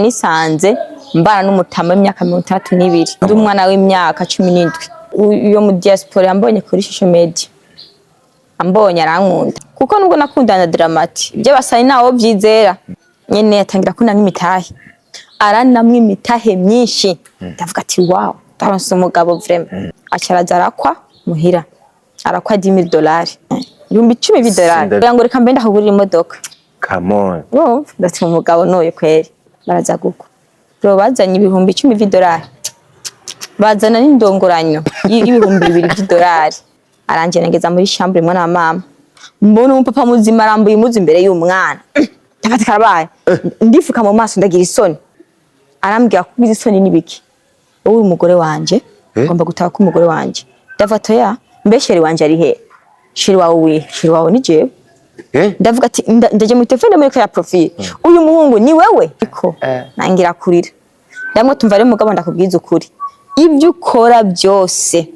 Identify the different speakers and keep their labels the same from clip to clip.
Speaker 1: nisanze mbana n'umutama w'imyaka 32 ndi umwana w'imyaka 17 uyo mu diaspora yambonye kuri social media ambonye arankunda kuko nubwo nakundana Dramati ibyo basani nawo byizera nyene yatangira kuna nk'imitahe aranamwe imitahe myinshi ndavuga ati wow taronse umugabo vraiment acaraza arakwa muhira arakwa $10,000 ibihumbi 10 by'idolari ngo reka mbe ndahugurira imodoka.
Speaker 2: Come on.
Speaker 1: Oh, ndati umugabo noye kweri baraza guko bro bazanye ibihumbi 10 by'idolari bazana n'indongoranyo y'ibihumbi 2 by'idolari aranje nageza muri chambre mwana wa mama mbona umupapa muzima arambuye imuzi imbere y'umwana tafati karabaye ndifuka mu maso ndagira isoni arambwira ko bizi isoni nibiki wowe umugore wanje ngomba gutaka ko umugore wanje ndavato ya mbesheri wanje ari he shiri wawe ni jewe ndavuga ati ndaje mu telefone muri ya profile uyu muhungu ni wewe iko nangira kurira ndamwe tumva rero mugabo ndakubwiza ukuri ibyo ukora byose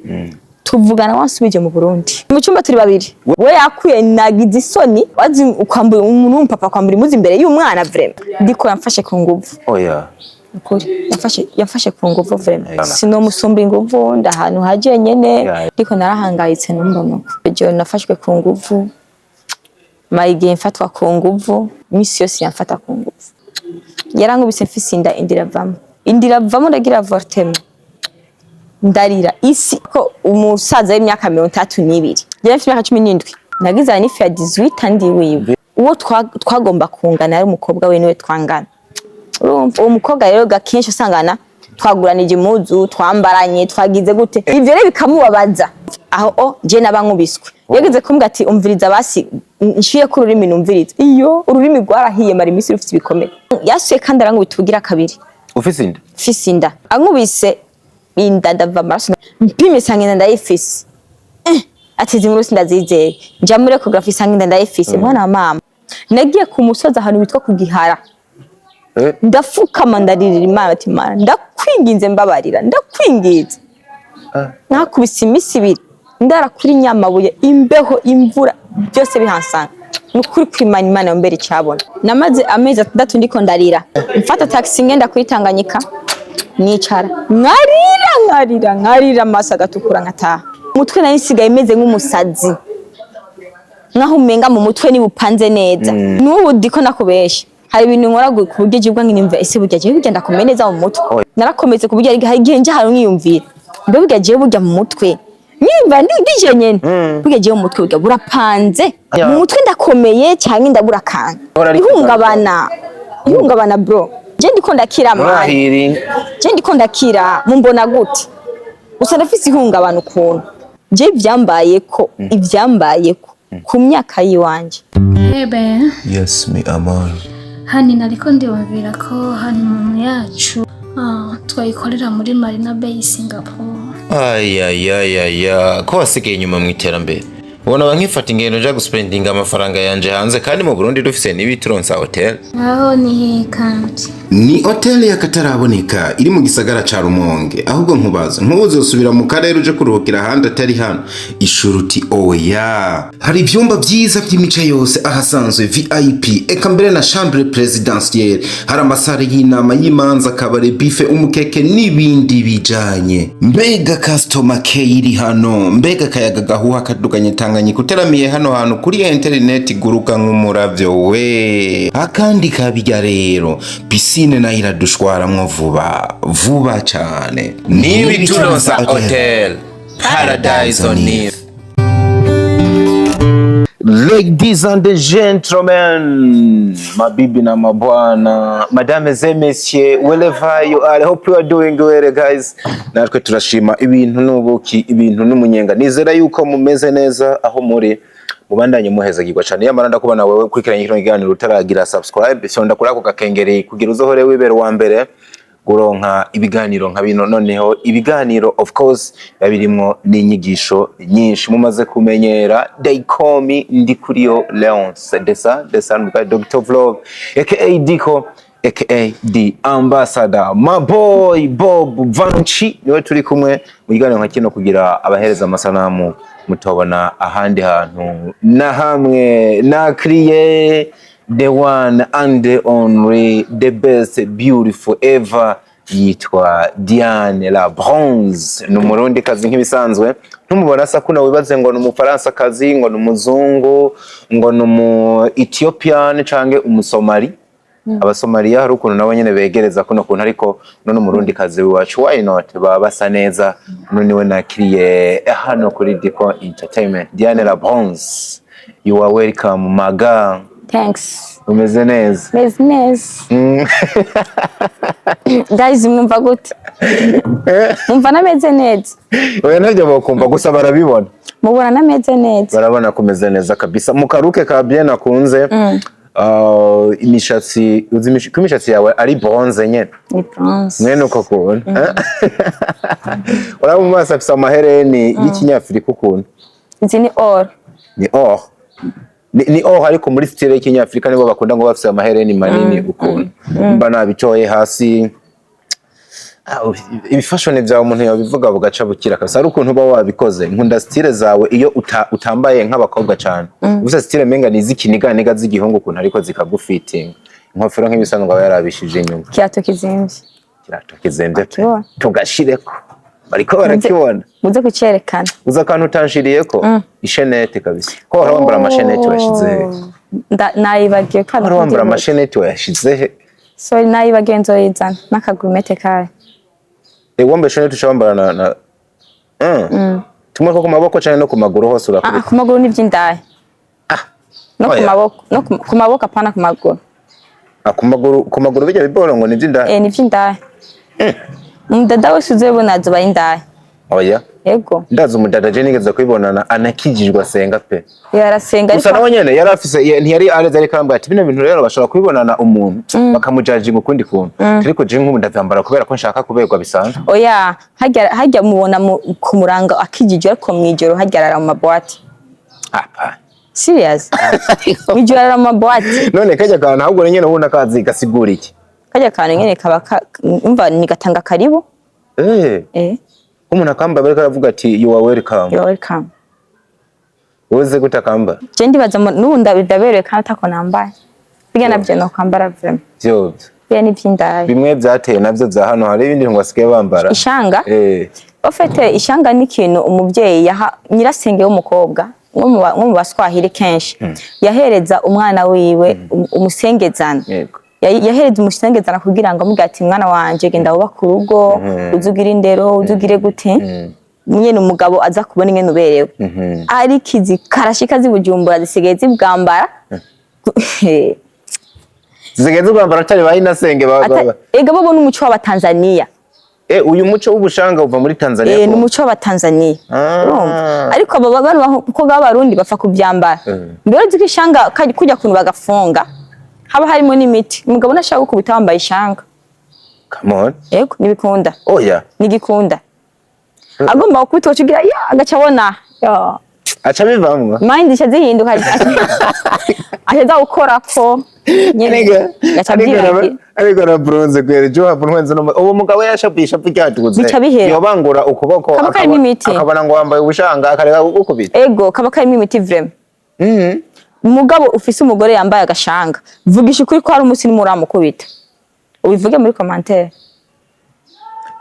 Speaker 1: tuvugana wasubije mu Burundi mu cyumba turi babiri we yakuye nagize isoni wazi ukwambura umuntu papa kwambura imuzi imbere y'umwana vraiment ndiko yamfashe ku nguvu
Speaker 2: oya
Speaker 1: ukuri yafashe ku nguvu vraiment sino musumba inguvu ndahantu haje nyene ndiko narahangayitse numbono ejo nafashwe ku nguvu maige mfatwa ku nguvu misi yose yamfata ku nguvu Yarankubise mfise inda indiravamo ndagira avortement ndarira isi ko umusaza w'imyaka 32 yari afite imyaka 17 nagize ni ya 18 andi wiwe uwo twagomba kungana ari umukobwa we niwe twangana uwo mukobwa rero gakenshi usangana twaguranije imuzu twambaranye twagize gute ivyo rero bikamubabaza aho je nabankubiswe yagize kumbwa ati umviriza basi nshiye ku rurimi numviriza iyo ururimi rwarahiye mari misi rufite ibikomeye yasuye kandi arangubita ubugira kabiri ufise inda ankubise inda ndava maraso mpime sangenda ndayifise ati zinkuru sindazizeye nja muri ecography sangenda ndayifise mwana wa mama nagiye ku musozi ahantu bitwa kugihara ndafukama ndaririra Imana ati Mana ndakwinginze mbabarira ndakwinginze nakubise imisi ibiri ndara kuri Nyamabuye imbeho imvura byose bihansanga nukuri kwimana Imana yombere cyabona namaze amezi 3 ndiko ndarira mfata taxi ngenda kwitanganyika nicara nkarira masa gatukura nkataha umutwe nari sigaye imeze nk'umusazi naho umenga mu mutwe ni bupanze neza n'ubu diko nakubesha hari ibintu nkora ku buryo jibwa nk'imva ese burya je bigenda kumeneza mu mutwe narakomeze ku buryo ari gihe nje hari nkiyumvira mbe burya je burya mu mutwe nyimva ndije nyene burya je mu mutwe burya burapanze mu mutwe ndakomeye cyangwa ndaburakanga ihungabana bro je ndiko ndakira mani je ndiko ndakira mumbona gute usa ndafise ihungabana ukuntu je ivyambayeko ku myaka yiwanje
Speaker 3: Hebe
Speaker 2: yes me amor
Speaker 3: hani nariko ndibumvira ko hani mu yacu twayikorera muri Marina Bay Singapore
Speaker 2: ko wasigaye inyuma mu iterambere ubona bankifata ingendo nja guspendinga amafaranga yanje hanze kandi mu Burundi dufise n'ibituronsa hotel
Speaker 3: aho ni kandi
Speaker 4: ni hotel yakataraboneka iri mu gisagara ca Rumonge ahubwo nkubaza ntuzosubira mu karere uje kuruhukira handi atari hano ishuruti oya hari ivyumba vyiza vy'imice yose ahasanzwe VIP eka mbere na chambre présidentielle hari amasare y'inama y'imanza kabare buffet umukeke n'ibindi bijanye mbega customer care iri hano mbega kayaga gahuha kaduganye Tanganyika uteramiye hano hantu kuri internet guruka nk'umuravyo we akandi kabijya rero piscine na iradushwaramwo vuba cyane
Speaker 2: n'ibituronsa hotel paradise on earth. Ladies and gentlemen, mabibi na mabwana, mesdames et messieurs, wherever you are, I hope you are doing well guys. Natwe turashima ibintu n'ubuki, ibintu n'umunyenga. Nizera yuko mumeze neza aho muri mubandanye muhezagirwa cyane. Yamara ndakubona wewe kwikiranye kino kiganiro utaragira subscribe, so ndakura ko gakengere kugira uzohore wibere wa mbere guronka ibiganiro nka bino noneho ibiganiro of course babirimo n'inyigisho nyinshi mumaze kumenyera they call me Ndikuriyo Leonce Desa by Dr. Vlog aka Diko aka the ambassador my boy Bob Vanchi niwe turi kumwe mu kiganiro nka kino kugira abahereza amasanamu mutobona ahandi hantu na hamwe na kriye the one and the only, the best, beautiful ever, yitwa Diane la Bronze. Ni umurundi kazi nk'ibisanzwe, ntumubona asa kuna wibaze ngo ni umufaransa kazi, ngo ni umuzungu, ngo ni umu Ethiopian canke umusomali. Abasomaliya hari ukuntu nabo nyene begereza kuno kuntu, ariko none umurundi kazi wacu, why not, baba basa neza. None we nakiriye hano kuri Diko Entertainment. Diane la Bronze, you are welcome maga.
Speaker 1: Thanks.
Speaker 2: Umeze neza?
Speaker 1: Meze neza. Guys, mwumva gute? Mwumva nameze neza?
Speaker 2: Oya ntabyo bakumva gusa barabibona.
Speaker 1: Mubona nameze neza?
Speaker 2: Barabona kumeze neza kabisa. Mukaruke ka bien akunze. Imishatsi, uzi imishatsi yawe ari bronze nyene.
Speaker 1: Ni bronze.
Speaker 2: Mwene uko kubona. Ora mu maso afisa amahereni y'ikinyafrika ukuntu.
Speaker 1: Izi ni or.
Speaker 2: Ni or. Ni or ariko muri style y'ikinyafrika nibo bakunda ngo bafise amahereni manini ukuntu. Mba nabicoye hasi. Ibifashone byawe umuntu yabivuga bugaca bukira kabisa. Ari ukuntu uba wabikoze. Nkunda style zawe iyo utambaye nk'abakobwa cyane. Ubusa style menga ni zikiniganiga z'igihungu ukuntu ariko zikagufitinga. Inkofero nk'ibisanzwe ngo yarabishije inyuma.
Speaker 1: Kiato kizimvye.
Speaker 2: Kirato kizembe pe. Tugashireko. Bariko barakibona.
Speaker 1: Muze kucerekana.
Speaker 2: Uza kantu utanshiriyeko ishenete kabisa. Ko wambara amashenete washize.
Speaker 1: Nayibagiye kandi
Speaker 2: wambara amashenete washize.
Speaker 1: So nayibagiye nzoyizana n'akagurumete kawe.
Speaker 2: Wambaye shenete ushambara na tumwe ko ku maboko cyane no ku maguru hose urakubita.
Speaker 1: Ku maguru ni by'indaye. No ku maboko, no ku maboko apana ku maguru.
Speaker 2: Ku maguru bijya biboro ngo ni by'indaye.
Speaker 1: Ni by'indaye. Umudada wese uzebona azoba indaye.
Speaker 2: Oya.
Speaker 1: Yego.
Speaker 2: Ndaza umudada je nigeze kwibonana anakijijwe asenga pe.
Speaker 1: Yarasenga
Speaker 2: ariko. Gusa nawe nyene yarafise ntiyari areze ari kamba ati bino bintu rero bashobora kwibonana umuntu bakamujaje ukundi kuntu. Ariko je nk'umudavambara kubera ko nshaka kuberwa bisanzwe.
Speaker 1: Oya, hajya mubona ku muranga akijijwe ariko mwijoro hajyarara mu mabwate.
Speaker 2: Apa.
Speaker 1: Serious? Mwijoro ara mu mabwate.
Speaker 2: None kajya kana ahubwo nyene ubona kazi gasigura iki?
Speaker 1: Kajya kana nyene kaba umva nigatanga karibu.
Speaker 2: Umuntu akamba bariko aravuga ati you are welcome.
Speaker 1: You are welcome.
Speaker 2: Uze gutakamba.
Speaker 1: Je ndibaza n'ubu ndabereye kandi atako nambaye. Biga nabyo no kwambara vrema.
Speaker 2: Byo.
Speaker 1: Biga ni by'indaye.
Speaker 2: Bimwe byateye navyo za hano hari ibindi ngo basigaye bambara.
Speaker 1: Ishanga? Ofete ishanga ni kintu umuvyeyi yaha nyirasenge w'umukobwa nko mu baswahili kenshi. Yahereza umwana wiwe umusengezana. Yego. Yahereza umusengezana kugira ngo amugira ati mwana wanje genda wubaka urugo uzugira indero uzugire gute nyene umugabo aza kubona ingene uberewe ari kizi karashika zibujumbura zisigaye zibwambara
Speaker 2: zisigaye zibwambara atari bayinasenge baba
Speaker 1: ega bo n'umuco wa Tanzania
Speaker 2: uyu muco w'ubushanga uva muri Tanzania
Speaker 1: ni umuco wa Tanzania ariko abo baba kuko b'abarundi bafa kubyambara mbere zikishanga kujya kuntu bagafunga haba harimo n'imiti umugabo nashaka gukubita wambaye ishanga.
Speaker 2: Come on.
Speaker 1: Yego nibikunda.
Speaker 2: Oya.
Speaker 1: Nigikunda. Agomba gukubita wacugira agacabona. Yo.
Speaker 2: Acha bivamwa.
Speaker 1: Mind shazihinduka. Aheza ukora ko
Speaker 2: nyene ariko na bronze kwere jo hapo nwenze no uwo mugabo yashabisha byatuze yobangura ukuboko akabana ngo wambaye ubushanga akareka gukubita.
Speaker 1: Ego kaba karimo imiti vrem. Umugabo ufise umugore yambaye agashanga vugisha ukuri ko hari umunsi muramukubita ubivuge muri commentaire.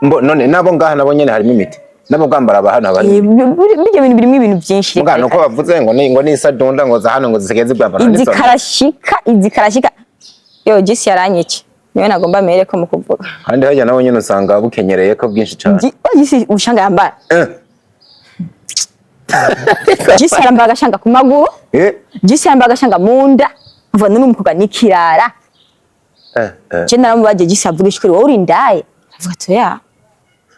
Speaker 2: None nabo ngaha nabo nyene harimo imiti nabo gambara abahana bari
Speaker 1: bijye bintu birimo ibintu byinshi
Speaker 2: ngano ko bavuze ngo ni isadonda ngo za hano ngo zisigeze bwambara
Speaker 1: izikarashika yo gisi yaranyiki niwe nagomba mere ko mukuvuga
Speaker 2: kandi hajya nabo nyene usanga bukenyereye ko bwinshi cyane
Speaker 1: gisi ushanga yambara Jisi yambaye agashanga ku maguru. Jisi yambaye agashanga mu nda. Mva n'umukobwa nikirara. Je naramubaje Jisi avuga ishuri wowe uri ndaye. Avuga to ya.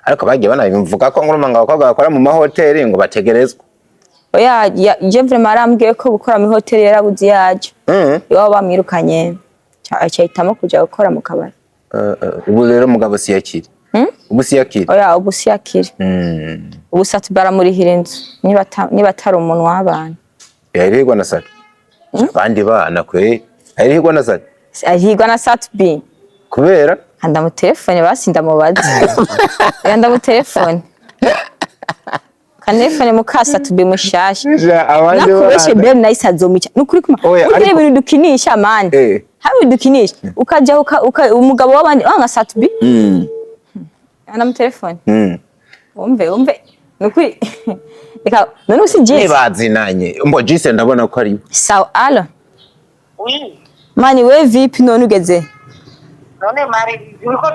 Speaker 2: Ariko bagiye banabimvuga ko ngurumanga abakobwa bakora mu mahoteli ngo bategerezwa.
Speaker 1: Oya je vraiment arambwiye ko gukora mu hoteli yarabuze yaje. Yo bamwirukanye. Cyahitamo kuja gukora mu kabari.
Speaker 2: Ubu rero mugabo si yakiri. Ubu si yakiri.
Speaker 1: Oya ubu si yakiri. Ubu satubara muri hirenzo niba atari umuntu w'abana.
Speaker 2: Yarihigwa na sat. Abandi bana kwe yarihigwa na sat.
Speaker 1: Ahigwa na sat B.
Speaker 2: Kubera
Speaker 1: anda mu telefone basinda mubaze. Yanda mu telefone. kanefane mukasa tube mushasha
Speaker 2: abandi
Speaker 1: nakubeshe Ben nice azomica nukuri kuma ugire ibintu dukinisha mande habi dukinisha ukaja umugabo w'abandi wanga satubi ana mu telefone umve nukuri eka none usijise
Speaker 2: nibazinanye mbo jise ndabona ko ari
Speaker 1: sawa ala
Speaker 5: Oui.
Speaker 1: mani we vipi none ugeze
Speaker 5: None mari uriko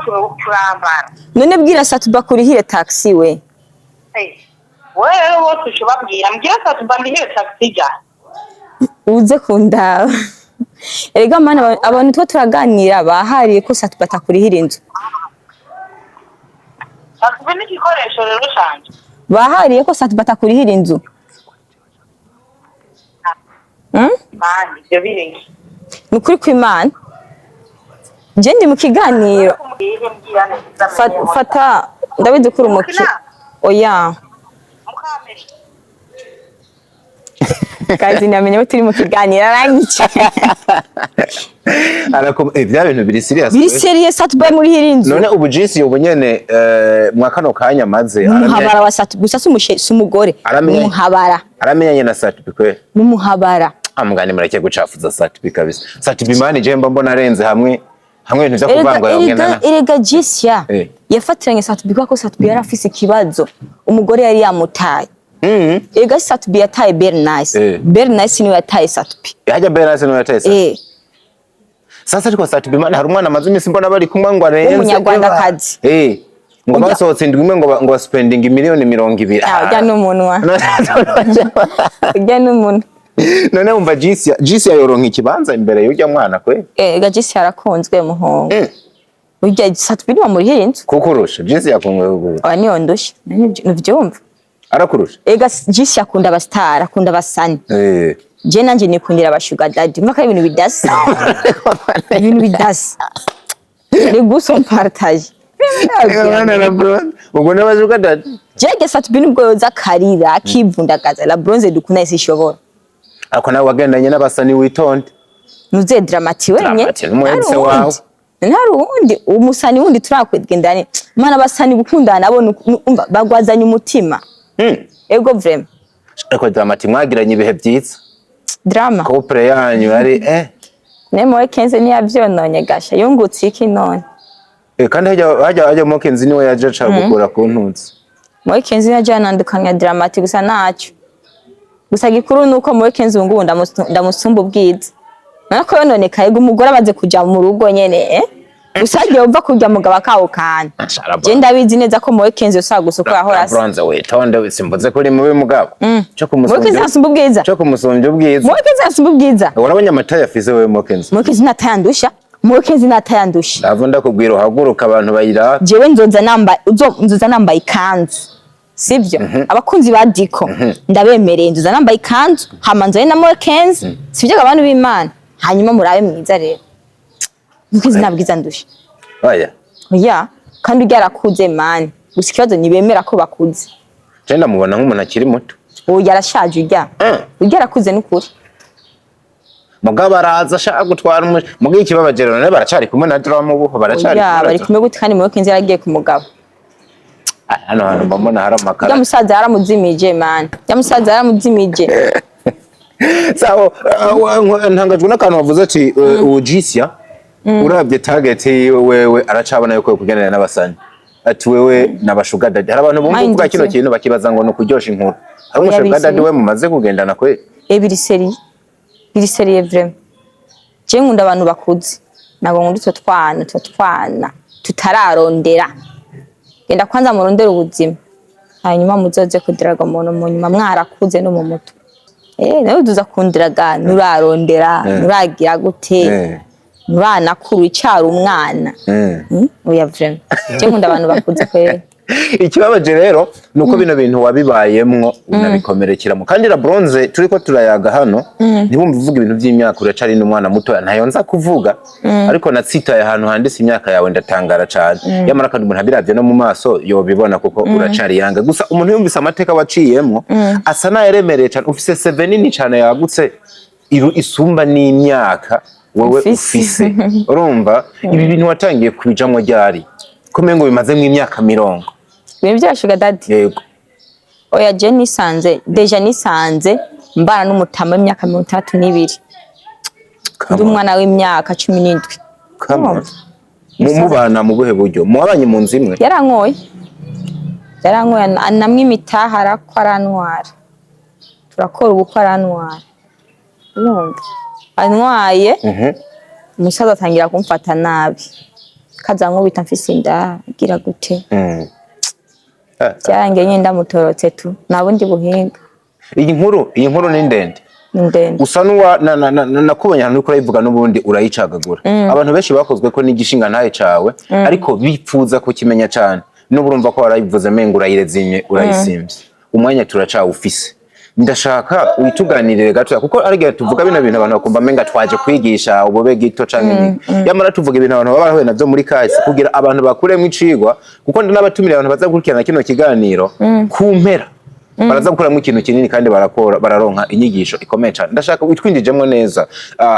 Speaker 5: turambara.
Speaker 1: none bwira satuba kurihire taxi we
Speaker 5: Wewe wote ushobabwira mbwira satuba ndihire taxi ja.
Speaker 1: uze kundaba erega mani abantu two turaganira bahariye ko satuba takurihira inzu
Speaker 5: Satuba ni igikoresho rero canje.
Speaker 1: bahariye ko satuba takurihira inzu
Speaker 5: Mani ibyo birenge.
Speaker 1: nukuri kw'Imana je ndi mu kiganiro fata ndabidukura umuki oya
Speaker 5: Mukameri.
Speaker 1: kazi namenye ko turi mu kiganiro arangice
Speaker 2: arako bya bintu biri serious
Speaker 1: biri serious satuba muri hirinzu
Speaker 2: none ubu jisi ubu nyene mwakano kanya maze
Speaker 1: muhabara wa satuba gusa sumugore muhabara
Speaker 2: aramenyanye na satuba kwe
Speaker 1: muhabara
Speaker 2: amugani mureke gucafuza satuba kabisa satuba imani je mbona arenze hamwe ibintu byo kuvangwa yongena
Speaker 1: erega jisya yafatiranye satuba ko satuba yarafise ikibazo umugore yari yamutaye erega satuba yataye Bernice niwe yataye satuba
Speaker 2: yajya Bernice niwe yataye satuba sasa ariko satuba imana hari umwana amaze imisi mbona bari kumwe ngo arenze
Speaker 1: umunyarwandakazi
Speaker 2: ngo basohotse ndimwe ngo spending miliyoni 200
Speaker 1: ujya n'umunwa ujya n'umuntu
Speaker 2: none umva jisi yayoronka ikibanza imbere y'ujya mwana kwe
Speaker 1: ega jisi yarakunzwe muhongo ujya satuba ni muri hirinzu
Speaker 2: kukurusha jisi yakungwe ubu
Speaker 1: niyo ndushye ntuvyumva
Speaker 2: arakurusha
Speaker 1: ega jisi yakunda abastar akunda abasani je nanje nikundira abashuga daddy maka ibintu bidasa ni guso partage
Speaker 2: ubwo n'abashuga daddy
Speaker 1: je satuba nubwo yoza karira akivundagaza la bronze dukuna isishobora
Speaker 2: ako nawe wagendanye n'abasani witonde
Speaker 1: nuze dramati wenye
Speaker 2: n'umuhetse wawe
Speaker 1: ntarundi umusani wundi turakwegendane mana abasani gukundana abone bagwazanya umutima ego vrema
Speaker 2: ariko dramati mwagiranye ibihe byiza
Speaker 1: drama
Speaker 2: couple yanyu ari
Speaker 1: nemo Kenze ni yavyononye gasha yungutse iki none
Speaker 2: kandi hajya mo Kenze niwe yaje aca gukura ku ntunzi
Speaker 1: mo Kenze yaje anandukanya dramati gusa naco gusa gikuru nuko mo Kenze ungu ndamusumba ubwiza nako yononekaye umugore amaze kuja mu rugo nyene usagiye uva kujya mugaba kawo kana je ndabizi neza ko mo Kenze yosaga gusukura aho rasi
Speaker 2: bronze witonde simbuze kuri mubi mugabo cyo
Speaker 1: kumusumba ubwiza
Speaker 2: cyo kumusumbya ubwiza
Speaker 1: mo Kenze asumba ubwiza
Speaker 2: urabonye amata yafise wewe mo Kenze
Speaker 1: natayandusha mo Kenze natayandusha
Speaker 2: ndavunda kubwira uhaguruka abantu bayira
Speaker 1: jewe nzoza namba ikanzu sivyo abakunzi ba Diko ndabemereye nzoza namba ikanzu hamanzoye na mo Kenze sivyo abantu b'Imana hanyuma murabe mwiza rero Mukizi nabwiza ndusha oya kandi ugarakuze mani gusa ikibazo nibemera ko bakuze
Speaker 2: je ndamubona nk'umuntu akiri muto
Speaker 1: yarashaje ugarakuze n'ukuri
Speaker 2: mugabo araza ashaka gutwara mugiye ikibabagero none baracari kumwe na drama ubu
Speaker 1: bari kumwe gute kandi mu Kenze yaragiye ku mugabo
Speaker 2: hano mbona hari amakara
Speaker 1: ya musaza yaramuzimije mani ya musaza yaramuzimije
Speaker 2: sawa ntangajwe n'akantu wavuze ati ujisya urabye target wewe aracabona yuko kuganira n'abasani ati wewe nabashuga daddy hari abantu bumva kuvuga kino kintu bakibaza ngo no kuryosha inkuru hari umushuga daddy we mumaze kugendana kwe
Speaker 1: biri serie vraiment je nkunda abantu bakuze nago nkunda twana tutararondera genda kwanza murondera ubuzima hanyuma muzoze kudiraga umuntu mu nyuma mwarakuze no mu muto nawe duza kundiraga nurarondera nuragira gute mwana kuru icyara umwana oya vraiment je nkunda abantu bakuze kwe
Speaker 2: ikibabaje rero nuko bino bintu wabibayemwo unabikomerekeramo kandi la bronze turiko turayaga hano ntibumva uvuga ibintu by'imyaka uracari n'umwana muto ntayo nza kuvuga ariko natsitaye ahantu handise imyaka yawe ndatangara cyane yamara kandi umuntu abiravye no mu maso yobibona kuko uracari yanga gusa umuntu yumvise amateka waciyemwo asa nayeremereye cyane ufise 7 nini cyane yagutse isumba n'imyaka wowe ufise urumva ibi bintu watangiye kubijamwo ryari kumengo bimaze mu imyaka 20
Speaker 1: ibintu byashuga daddy
Speaker 2: yego
Speaker 1: oya je nisanze deja nisanze mbana n'umutama w'imyaka 32 ndi umwana w'imyaka 17
Speaker 2: mubana mu buhe buryo mwabanye mu nzu imwe
Speaker 1: yarankoye namwe imitaha arakwarantwara turakora ubukwarantwara urumva antwaye umusaza atangira kumfata nabi kazankubita mfise inda agira gute cyange nyenda mutorotse tu nabundi buhinga
Speaker 2: iyi nkuru ni ndende usa nuwa nakubonye hano uko urayivuga n'ubundi urayicagagura abantu benshi bakozwe ko n'igishinga ntaye cawe ariko bipfuza kukimenya cyane n'uburumva ko warayivuze menga urayirezimye urayisimbye umwanya turaca ufise ndashaka uyituganirire gato kuko arigihe tuvuga bino bintu abantu bakumva menga twaje kwigisha ubobe gito canke yamara tuvuga ibintu abantu baba bahuye navyo muri kahise kugira abantu bakuremo icigwa kuko n'abatumira abantu bazakurikirana kino kiganiro kumpera baraza gukuramo ikintu kinini kandi bararonka inyigisho ikomeye cyane ndashaka witwindijemwe neza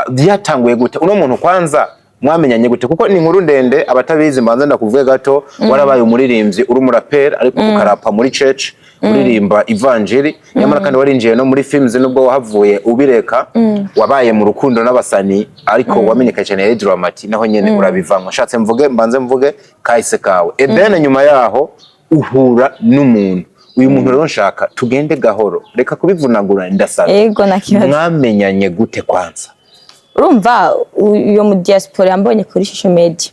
Speaker 2: byatanguye gute uno muntu kwanza mwamenyanye gute kuko ni inkuru ndende abatabizi mbanza ndakuvuge gato warabaye umuririmbyi uri umuraperi ariko ukarapa muri church uririmba evangelii nyamara kandi warinjiye no muri films nubwo wahavuye ubireka wabaye mu rukundo n'abasani ariko wamenyekanye cyane ya dramati naho nyene urabivamwe nshatse mbanze mvuge kahise kawe then nyuma yaho uhura n'umuntu uyu muntu rero nshaka tugende gahoro reka kubivunagura ndasaba
Speaker 1: yego nakibaza
Speaker 2: mwamenyanye gute kwanza
Speaker 1: urumva uyo mu diaspora yambonye kuri social media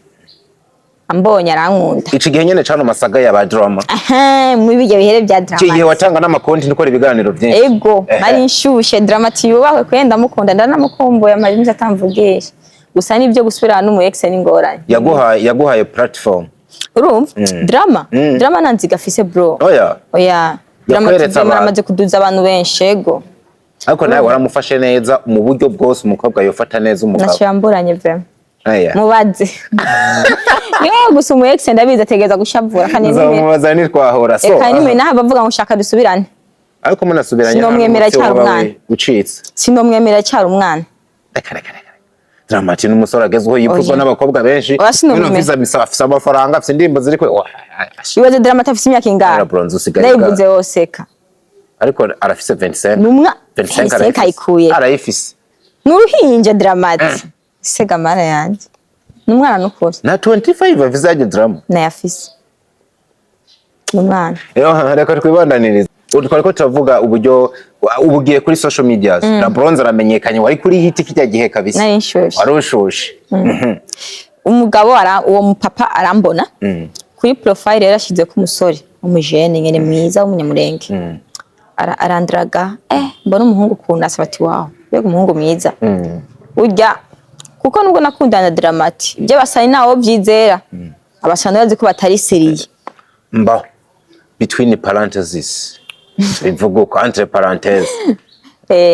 Speaker 1: ambonye arankunda
Speaker 2: iki gihe nyene cano masaga ya ba drama
Speaker 1: mu bijye bihere bya drama
Speaker 2: kigihe watanga n'amakonti niko ibiganiro byinshi
Speaker 1: ego ari nshushe dramati yubahwe kwenda mukunda ndanamukomboye amarinzi atamvugisha gusa nibyo gusubira no mu ex n'ingorane
Speaker 2: yaguhaye platform
Speaker 1: urumva drama nanzi gafise bro oya drama amaze kuduza abantu benshi ego
Speaker 2: ariko nawe waramufashe neza mu buryo bwose umukobwa yofata neza umugabo
Speaker 1: nashyamburanye vrema mubaze yo gusa umu ex ndabiza tegeza gushavura kandi
Speaker 2: mubaza ni twahora so
Speaker 1: kandi mwe naha bavuga ngo ushaka dusubirane
Speaker 2: ariko munasubiranye
Speaker 1: sinomwemera cyari umwana
Speaker 2: ucitse
Speaker 1: sinomwemera cyari umwana
Speaker 2: Dramati n'umusore agezweho yipfuzwa n'abakobwa benshi afise amafaranga afise indirimbo ziri kwe
Speaker 1: ibaze Dramati afise imyaka ingana ndayivuze oseka
Speaker 2: ariko arafise 25
Speaker 1: numwa 25 ayikuye
Speaker 2: arayifise
Speaker 1: n'uruhinja Dramati sega mara yanje numwana nukuri
Speaker 2: na 25 avizaje drama
Speaker 1: na yafise numwana
Speaker 2: reka twibandaniriza utwariko turavuga uburyo ubugiye kuri social media na bronze aramenyekanye wari kuri hit kijya gihe kabisa
Speaker 1: nari nshoshe
Speaker 2: warushoshe
Speaker 1: umugabo uwo mupapa arambona kuri profile yarashize ku musore umujene nyene mwiza w'umunyamurenge arandraga mbona umuhungu kunasa bati wow bego umuhungu mwiza urya kuko nubwo nakundana Dramati ibyo basani nawo byizera abasana bazi ko batari seriye
Speaker 2: mba between parentheses bivuga ko entre parenthèses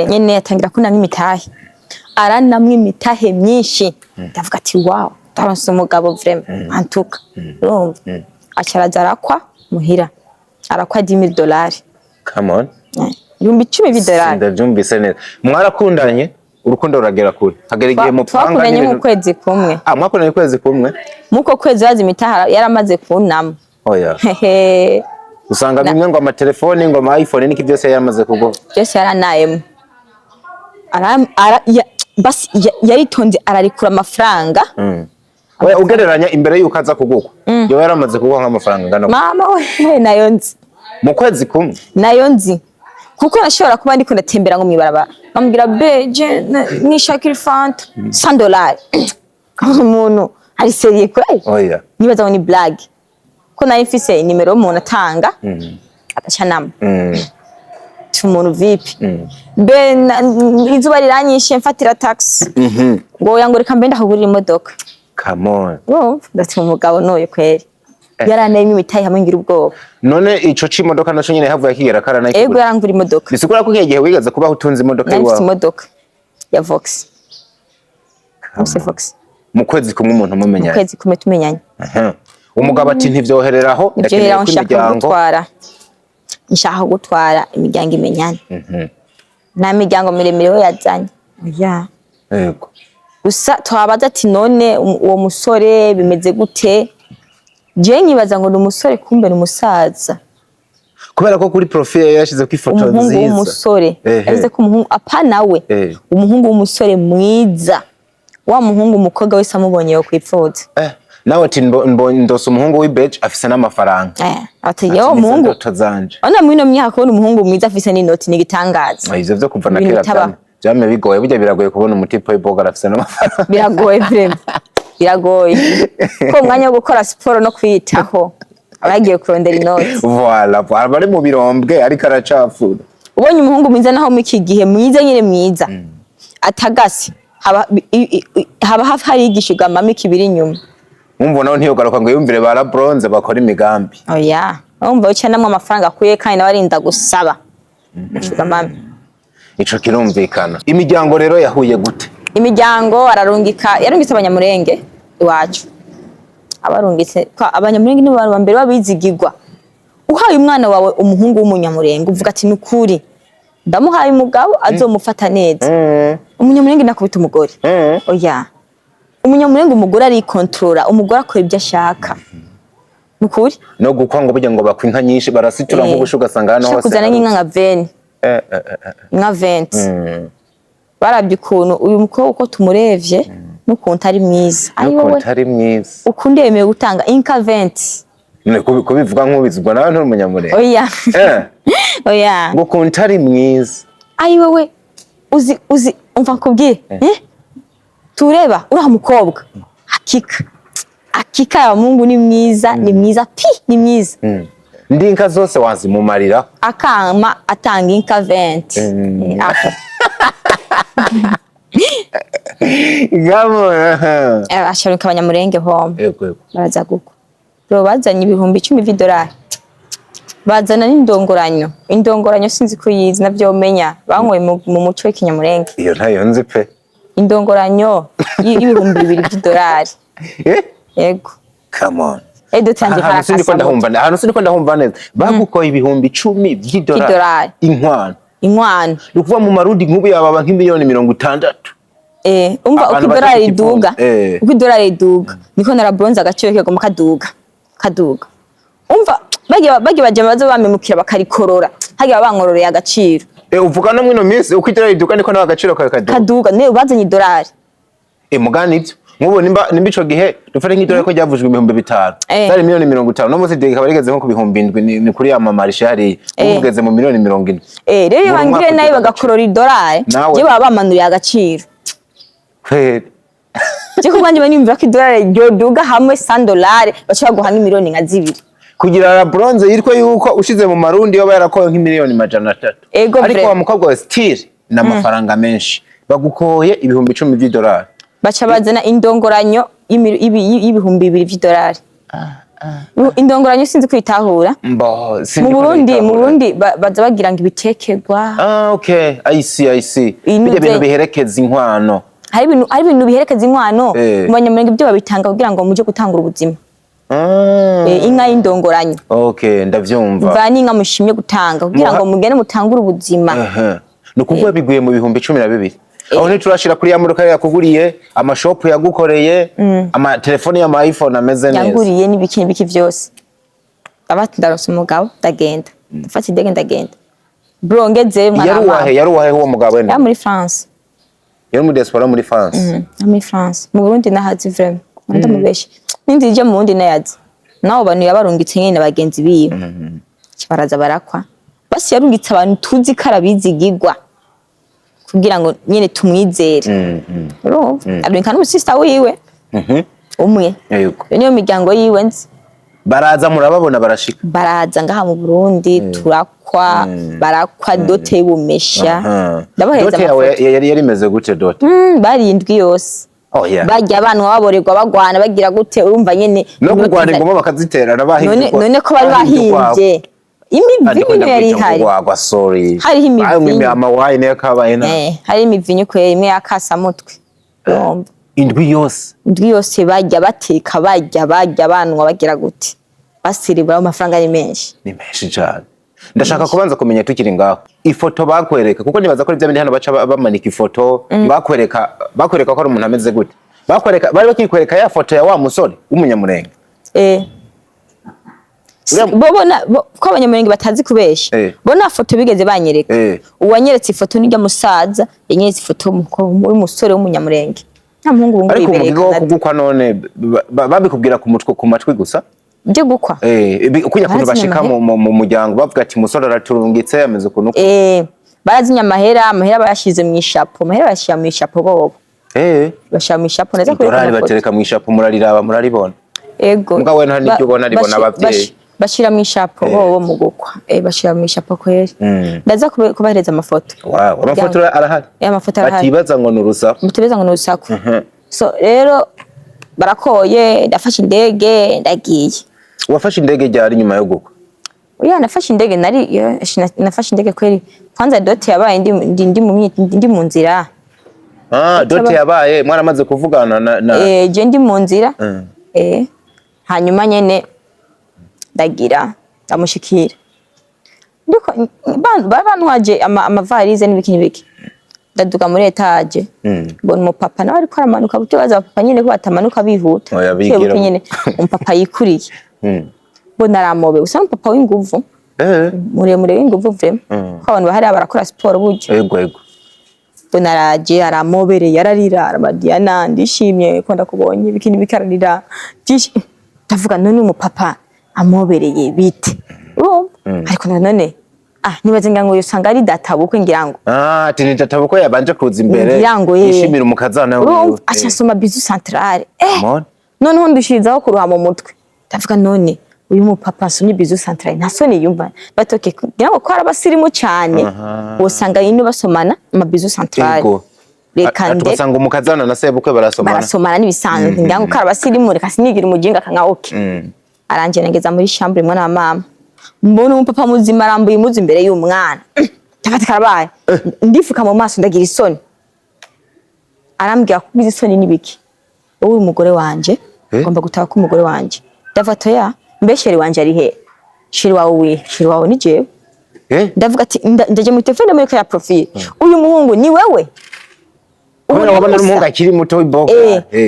Speaker 1: nyene yatangira kunamwe imitahe aranamwe imitahe myinshi ndavuga ati wow taronse umugabo vraiment antuka urumva acharaza arakwa muhira arakwa $10,000
Speaker 2: come on
Speaker 1: $10,000
Speaker 2: ndabyumvise neza mwarakundanye urukundo ruragera kure hagera igihe mupanga
Speaker 1: twakundanye mu kwezi kumwe
Speaker 2: mwakundanye kwezi kumwe
Speaker 1: muko kwezi yazi imitaha yaramaze kunama
Speaker 2: oya usanga bimwe ngo amatelefoni ngo ama iPhone niki byose yaramaze kugo
Speaker 1: byose yaranayemo basi yaritonze ararikura amafaranga
Speaker 2: oya ugereranya imbere yuko aza kugukwa yo yaramaze kugwa nk'amafaranga ngana
Speaker 1: mama we nayo nzi
Speaker 2: mu kwezi kumwe
Speaker 1: nayo nzi kuko nashobora kuba ndiko ndatembera ngo mwibaraba bambwira beje nishakira fanta $100 umuntu ari seriye kweli
Speaker 2: oya
Speaker 1: nibaza ngo ni blague ko nayo mfise nimero y'umuntu atanga atacyanama umuntu vipi be izuba riranyishe mfatira taxi ngo yangurika mbe ndahugurira imodoka
Speaker 2: come on
Speaker 1: ndati umugabo noye kweli yaranayimwe imitayi hamwe ngira ubwoba
Speaker 2: none ico c'imodoka naco nyene havuye kigera karana
Speaker 1: iki ego yarangura imodoka
Speaker 2: bisigura ko kigiye wigaza kuba utunze imodoka
Speaker 1: yawe nafite imodoka ya Vox
Speaker 2: mu kwezi kumwe umuntu mumenyanye
Speaker 1: mu kwezi kumwe tumenyanye
Speaker 2: umugabo ati ntivyohereraho
Speaker 1: ndakeneye nshaka gutwara imiryango imenyane nta miryango miremire we yazanye
Speaker 2: yego
Speaker 1: gusa twabaza ati none uwo musore bimeze gute je nyibaza ngo ni umusore kumbe ni umusaza
Speaker 2: kubera ko kuri profile yashize ko ifoto nziza
Speaker 1: umuhungu w'umusore yavuze ko umuhungu apana we umuhungu w'umusore mwiza wa muhungu umukobwa wese amubonye yo kwipfuza
Speaker 2: nawe ati ndose umuhungu w'ibeje afise n'amafaranga
Speaker 1: ati yo umuhungu ona mwino myaka kubona umuhungu mwiza afise n'inoti n'igitangaza
Speaker 2: ivyo vyo kuva na kera byame bigoye burya biragoye kubona umutipe w'iboga afise n'amafaranga
Speaker 1: biragoye vraiment biragoye ko umwanya wo gukora siporo no kwitaho abagiye kurondera inoti
Speaker 2: voilà bari mu birombwe ariko aracafura
Speaker 1: ubonye umuhungu mwiza naho mu iki gihe mwiza nyine mwiza atagasi haba hari igishigama mikibiri inyuma
Speaker 2: umva naho ntiyogaruka ngo yumvire bara bronze bakora imigambi
Speaker 1: oya umva uca namwe amafaranga akuye kandi nabarinda gusaba ishigama
Speaker 2: ico kirumvikana imiryango rero yahuye gute
Speaker 1: imiryango yarungitse abanyamurenge iwacu abarungitse abanyamurenge nibo ba mbere babizigirwa uhaye umwana wawe umuhungu w'umunyamurenge uvuga ati nukuri ndamuhaye umugabo azomufata neza umunyamurenge nakubita umugore oya umunyamurenge umugore ari kontrola umugore akora ibyo ashaka nukuri
Speaker 2: no gukwanga burya ngo bakwinka nyinshi barasitura nko gushuga sanga hano hose
Speaker 1: kuzana nka veni nka 20 barabye ukuntu uyu mukobwa uko tumurevye n'ukuntu ari mwiza
Speaker 2: n'ukuntu ari mwiza
Speaker 1: ukundi yemeye gutanga inka 20
Speaker 2: kubivuga nk'ubizwa nawe ntumunyamurenge
Speaker 1: oya
Speaker 2: ngo ukuntu ari mwiza
Speaker 1: ayi wewe uzi umva nkubwire tureba uriya mukobwa akika ya Mungu ni mwiza ni mwiza
Speaker 2: ndi inka zose wazimumarira
Speaker 1: akama atanga inka 20
Speaker 2: gamo
Speaker 1: asharuka abanyamurenge home baraza guko bro bazanye ibihumbi 10 $10 bazana indongoranyo sinzi ko yizi navyo menya bankoye mu muco w'ikinyamurenge
Speaker 2: iyo ntayo nzi pe
Speaker 1: indongoranyo y'ibihumbi $2 yego
Speaker 2: come on
Speaker 1: dutangiye
Speaker 2: hano sindiko ndahumva neza bagukoye ibihumbi 10 $10 inkwano ukuva mu marundi nk'ubu yababa nk'imiliyoni 60
Speaker 1: umva uko idolari riduga niko na bronze agaciro kegoma kaduga umva bagiye baje bazo bamemukira bakarikorora hagiye bankororeye agaciro
Speaker 2: uvuga no mwino minsi uko idolari riduga niko n'agaciro
Speaker 1: kaduga ne ubazanye idolari
Speaker 2: mugani ivyo nk'ubu nimba ico gihe dufare nk'idolari ko ryavujwe 5,000 zari miliyoni 50 no musi deka barigeze nko ku 7,000 ni kuri amamarisha hari ugeze mu miliyoni 40
Speaker 1: rero bangire nayo bagakorora idolari je baba bamanuriye agaciro je ko banje banimvira ko idolari ryoduga hamwe $100 bashaka guhanga miliyoni nka 2
Speaker 2: kugira la bronze yitwa yuko ushize mu marundi yo barakoye nk'imiliyoni 300 ariko wa mukobwa wa still n'amafaranga menshi bagukoye ibihumbi 10 $10
Speaker 1: baca bazana indongoranyo y'ibihumbi 2 $. Indongoranyo sinzi kwitahura mu Burundi baza bagira ngo ibitekerwa
Speaker 2: okay I see bijya bintu biherekeza inkwano
Speaker 1: hari ibintu biherekeza inkwano mu banyamurenge ibyo babitanga kugira ngo muje gutangura ubuzima inka y'indongoranyo
Speaker 2: okay ndavyumva
Speaker 1: bani inka mushimye gutanga kugira ngo mugene mutangura ubuzima
Speaker 2: nukuvuga biguye mu bihumbi 12 aho ntiturashira kuri ya modoka yakuguriye amashopu yagukoreye ama telefone ya iPhone ameze neza
Speaker 1: yaguriye n'ibiki vyose abati ndarose umugabo ndagenda ndafata idege ndagenda bro ngeze mwana
Speaker 2: yaruwahe uwo mugabo ene
Speaker 1: ya muri France
Speaker 2: yari mu diaspora muri France
Speaker 1: muri France mu Burundi nahazi vraiment ndamubeshi nindi je mu Burundi nayazi naho bantu yabarungitse nyene bagenzi biyo kibaraza barakwa basi yarungitse abantu tuzi karabizigirwa kugira ngo nyene tumwizere ro arunka n'umusista wiwe umwe niyo miryango yiwe nzi
Speaker 2: baraza murababona barashika
Speaker 1: baraza ngaha mu Burundi turakwa barakwa dote y'ubumesha
Speaker 2: ndabaheza dote yari yarimeze gute dote
Speaker 1: bari indwi yose bajya abantu baborerwa bagwana bagira gute urumva nyene
Speaker 2: no kugwana ingoma bakaziterana bahindwa
Speaker 1: none ko bari bahimbye imivinyo yari hari hari imivinyo
Speaker 2: amawine yakabaye na
Speaker 1: hari imivinyo ko imwe yakasa mutwe
Speaker 2: indwi yose
Speaker 1: bajya bateka bajya abanwa bagira gute basiribura amafaranga ari menshi
Speaker 2: cyane ndashaka kubanza kumenya tukiri ngaho ifoto bakwereka kuko nibaza ko ibyo bindi hano baca bamanika ifoto bakwereka ko ari umuntu ameze gute bari bakikwereka ya foto ya wa musore w'umunyamurenge
Speaker 1: ko abanyamurenge batazi kubesha bona foto bigeze banyereka uwanyeretse ifoto n'ijya musaza yanyeretse ifoto y'umusore w'umunyamurenge nta muhungu ngo
Speaker 2: ariko umugigo wo kugukwa none babikubwira ku mutwe ku matwi gusa
Speaker 1: byo gukwa
Speaker 2: kunya kuntu bashika mu muryango bavuga ati musore araturungitse ameze kuno
Speaker 1: barazinya amahera bayashize mu ishapo amahera bayashira mu ishapo bobo bashira mu ishapo neza
Speaker 2: kuri dorari batereka mu ishapo murariraba muraribona
Speaker 1: ego
Speaker 2: mbwa we nta nibyo ubona ribona abavyeyi
Speaker 1: bashira mu ishapo bobo mu gukwa bashira mu ishapo kweri ndaza kubahereza amafoto
Speaker 2: amafoto arahari
Speaker 1: amafoto arahari
Speaker 2: batibaza ngo nurusaku
Speaker 1: mutibaza ngo nurusaku so rero barakoye ndafashe indege ndagiye
Speaker 2: wafashe indege ryari nyuma yo gukwa
Speaker 1: oya nafashe indege nafashe indege kweri kwanza dote yabaye ndi mu nzira
Speaker 2: dote yabaye mwaramaze kuvugana na
Speaker 1: je ndi mu nzira hanyuma nyene ndagira ndamushikira ndiko bantwaje amavarize n'ibiki ndaduga muri etage mbona umupapa nawe ariko aramanuka buto baza papa nyene ko batamanuka bihuta
Speaker 2: kebuke
Speaker 1: nyene umupapa yikuriye mbona aramobe usa n'umupapa w'inguvu muremure w'inguvu vrema ko abantu bahari barakora siporo buryo
Speaker 2: yego
Speaker 1: mbona araje aramobere yararira arabadiana ndishimye ko ndakubonye ibikini bikararira ndavuga none umupapa amobereye bite ariko none nibaze ngo yosanga ari databukwe ngirango
Speaker 2: ati ni databukwe yabanje kuza imbere yishimira umukazana
Speaker 1: we ashasoma bizu centrale none ndushirizaho kuruha mu mutwe ndavuga none uyu mupapa asomye bizu centrale ntasoni yumva batoke ngirango ko arabasirimu cyane usanga yino basomana ama bizu centrale reka nde
Speaker 2: basanga umukazana na sebukwe barasomana
Speaker 1: nibisanzwe ngirango ko arabasirimu reka sinigira umuginga kanka okay aranje nageza muri chambre mwana wa mama mbona umupapa muzima arambuye imuzi imbere y'umwana tafata karabaye ndifuka mu maso ndagira isoni arambwira ko bizi isoni nibiki wowe umugore wanje ngomba gutaka ko umugore wanje ndafata ya mbesheri wanje ari he shiri wawe ni jewe ndavuga ati ndaje mu telefone muri ya profile uyu muhungu ni wewe
Speaker 2: ubona wabona umuhungu akiri muto w'iboga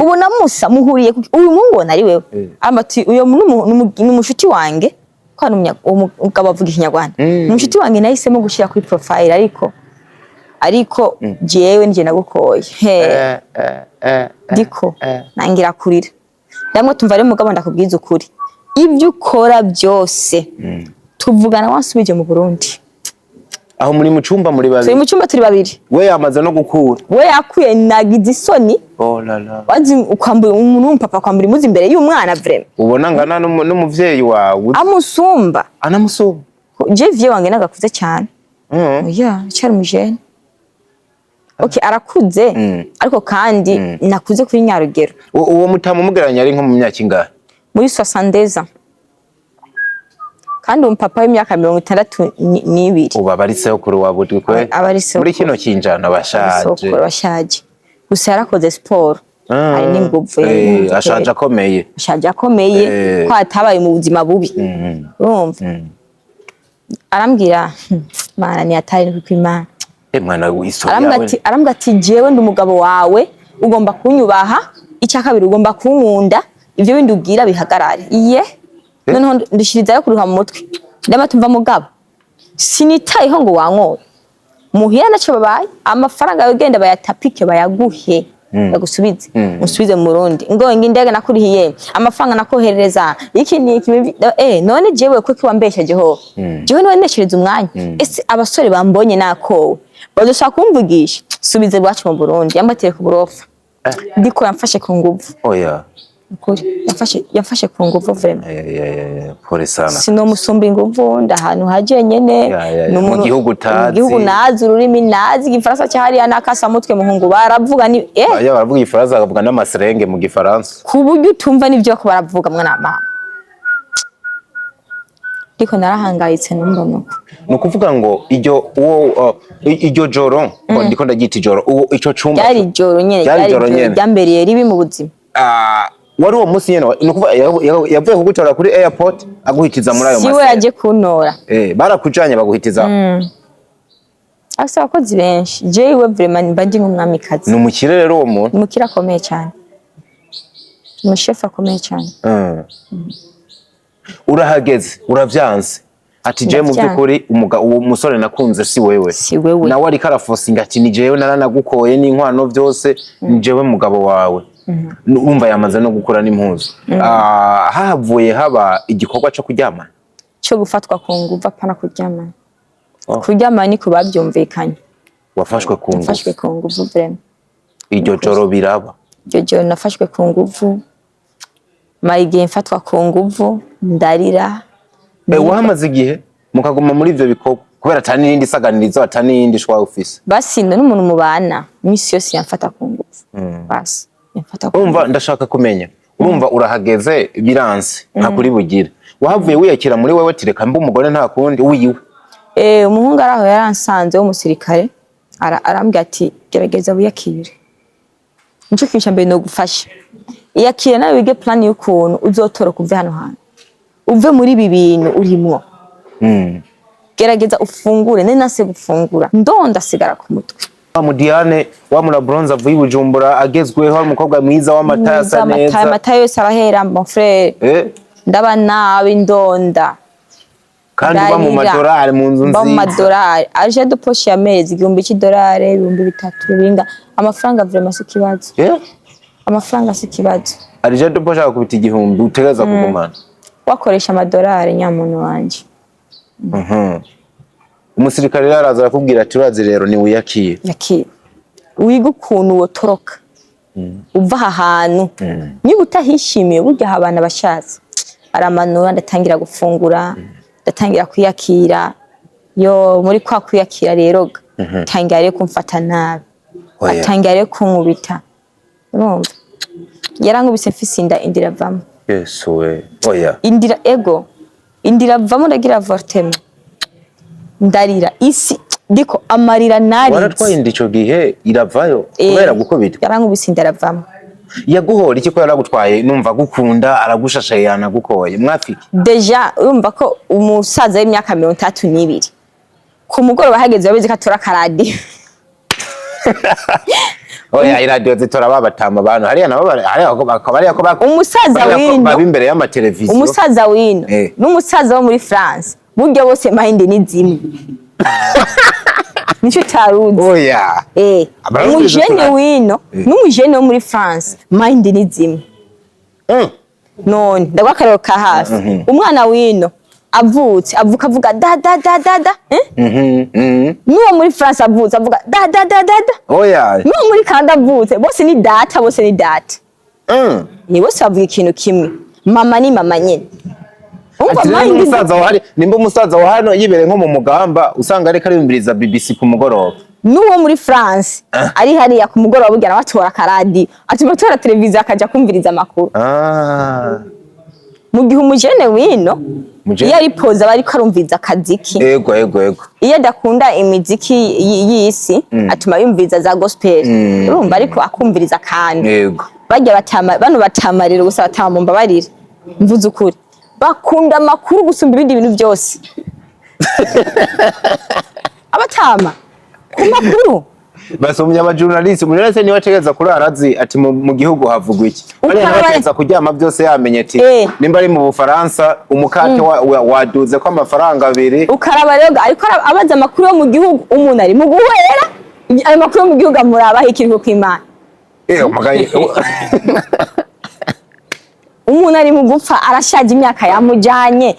Speaker 1: ubona musa muhuriye uyu muhungu nari wewe amati uyo n'umushuti wange kwa umugabo avuga ikinyarwanda umushuti wange nahisemo gushira kuri profile ariko jewe nje nagukoye diko nangira kurira ndamwe tumva ari umugabo ndakubwiza ukuri ibyo ukora byose tuvugana wansubije mu Burundi
Speaker 2: aho muri mu cyumba muri babiri
Speaker 1: turi mu cyumba turi babiri
Speaker 2: we yamaze no gukura
Speaker 1: we yakuye nagize isoni wazi ukwambura umuntu w'umupapa kwambura imuzi imbere y'umwana vrema
Speaker 2: ubona ngana n'umuvyeyi wawe
Speaker 1: amusumba
Speaker 2: anamusumba
Speaker 1: je vie wange nagakuze cyane cyari umujene okay arakuze ariko kandi nakuze kuri Nyarugero
Speaker 2: uwo mutamu mugeranya ari nko mu myaka ingahe
Speaker 1: muri 60 kandi umupapa w'imyaka 62
Speaker 2: uba bariseho kuri wabudwe kwe muri kino kinjana bashaje
Speaker 1: gusa yarakoze siporo ari n'inguvu
Speaker 2: ashaje
Speaker 1: akomeye ko atabaye mu buzima bubi urumva arambwira mana ni atari kwimana
Speaker 2: mwana w'isore
Speaker 1: arambwira ati jewe ndi umugabo wawe ugomba kunyubaha icya kabiri ugomba kunkunda ibyo bindi ubwira bihagarare noneho ndishirizayo kuruha mu mutwe ndamatumva mugabo sinitayeho ngo wankoye muhira naco babaye amafaranga yogenda bayatapike bayaguhe bagusubize musubize mu Burundi ngo indege nakurihiye amafaranga nakoherereza iki none jewe ko kiwambesha jeho jewe no neshereza umwanya ese abasore bambonye nakowe bazoshaka kumvugisha subize bwacu mu Burundi yambatire ku burofa ndiko yamfashe ku nguvu ukuri yafashe ku nguvu vrema
Speaker 2: pole sana
Speaker 1: sino musumba inguvu ndahantu haje nyene
Speaker 2: mu gihugu
Speaker 1: nazi ururimi nazi igifaransa cyahari anakasa mutwe muhungu baravuga ni
Speaker 2: baravuga igifaransa bakavuga n'amaserenge mu gifaransa
Speaker 1: ku buryo utumva nivyo ko baravuga mwana mama ndiko narahangayitse numbono
Speaker 2: nukuvuga ngo iryo joro ndiko ndagita ijoro ico cumba
Speaker 1: ryari joro nyene ryambereye ribi mu buzima
Speaker 2: wari uwo munsi nyene nukuvuga yavuye kugutora kuri airport aguhitiza muri ayo masere
Speaker 1: siwe yaje kuntora
Speaker 2: barakujanye baguhitiza
Speaker 1: asa abakozi benshi jewe vraiment mbandi nk'umwamikazi
Speaker 2: numukire rero uwo muntu
Speaker 1: umukire akomeye cyane umushefu akomeye cyane
Speaker 2: urahageze uravyanse ati je mu byukuri uwo musore nakunze si wewe nawe ari karafosinga ati ni jewe naranagukoye n'inkwano byose ni jewe mugabo wawe urumva yamaze no gukura n'impuzu havuye haba igikorwa cyo kuryamana
Speaker 1: cyo gufatwa ku nguvu apana kuryamana kuryamana ni kubabyumvikanye
Speaker 2: wafashwe ku
Speaker 1: nguvu vraiment
Speaker 2: iryo joro biraba
Speaker 1: iryo joro nafashwe ku nguvu mayigiye mfatwa ku nguvu ndarira
Speaker 2: wahamaze igihe mukaguma muri ivyo bikorwa kubera atani n'indi saganirizo atani n'indi shwa office
Speaker 1: basi n'umuntu mubana imisi yose yamfata ku nguvu basi yamfata ku
Speaker 2: urumva ndashaka kumenya urumva urahageze biranse nta kuri bugira wahavuye wiyakira muri wewe tireka mba umugore nta kundi wiwe
Speaker 1: umuhungu araho yaransanze w'umusirikare arambwira ati gerageza wiyakire nico kintu mbere no gufasha iyakire nawe wige plan y'ukuntu uzotoroka uve hano hantu uve muri ibi bintu urimwo gerageza ufungure nase gufungura ndonda sigara ku mutwe
Speaker 2: wa Diane wa mura bronze avuye Bujumbura agezweho umukobwa mwiza w'amatasa neza
Speaker 1: amata yose arahera mon frère ndaba nawe ndonda
Speaker 2: kandi ba mu madorari mu nzu nziza
Speaker 1: ba mu madorari aje de poche ya mezi $1000 $3000 binga amafaranga vraiment sikibazo amafaranga sikibazo
Speaker 2: arije de poche akubita 1000 utegeza kugumana
Speaker 1: wakoresha amadorari nyamuntu wanje
Speaker 2: umusirikare yaraza arakubwira ati urazi rero ni wiyakire
Speaker 1: wiga ukuntu wotoroka uva ahantu niba utahishimiye burya abana bashatse aramanura ndatangira gufungura ndatangira kwiyakira yo muri kwa kwiyakira rero tangira rero kumfata nabi atangira rero kunkubita urumva yarankubise mfise inda iravamo
Speaker 2: Yesu we oya
Speaker 1: indira vamo ndagira avortement ndarira isi diko amarira nari
Speaker 2: waratwaye indico gihe iravayo kubera gukobita
Speaker 1: yarankubise ndaravamo
Speaker 2: yaguhora iki ko yaragutwaye numva gukunda aragushashaye yanagukoye mwafiki
Speaker 1: deja urumva ko umusaza w'imyaka 32 ku mugoroba hageze yabize katora karadi
Speaker 2: oya iradio zitora babatama abantu hariya nabo hariya ko
Speaker 1: umusaza wino
Speaker 2: babi imbere y'ama televiziyo
Speaker 1: umusaza wino n'umusaza wo muri France burya bose mahinde ni zimwe nico taruzi
Speaker 2: oya
Speaker 1: umujene wino n'umujene wo muri France mahinde ni zimwe none ndagwakarero ka hafi umwana wino avutse avuka avuga da nuwo muri France avutse avuga da
Speaker 2: oya
Speaker 1: nuwo muri Canada avutse bose ni data ni bose bavuga ikintu kimwe mama ni mama nyene
Speaker 2: nimba umusaza wa hano yibere nko mu mugamba usanga ariko arimbiriza BBC ku mugoroba
Speaker 1: nuwo muri France ari hariya ku mugoroba bugira batora karadi ati batora televiziyo akaja kumviriza amakuru mu gihe umujene wino iyo ari poza bari ko arumviriza akaziki
Speaker 2: ego
Speaker 1: iyo adakunda imiziki y'isi atuma yumviriza za gospel urumva ariko akumviriza kandi bajya bano batamarira gusa batamumba barira mvuze ukuri bakunda amakuru gusumba ibindi bintu byose abatama ku makuru
Speaker 2: basomye abajournaliste umujournaliste niwe ategeza kurarazi ati mu gihugu havugwa iki bari nategeza kuryama byose yamenye ati nimba ari mu Bufaransa umukate waduze ko amafaranga 2
Speaker 1: ukaraba rero ariko abaza amakuru yo mu gihugu umuntu ari mu guhera ayo makuru yo mu gihugu amuraba hikirwe kw'Imana
Speaker 2: umugaye
Speaker 1: umuntu ari mu gupfa arashaje imyaka yamujanye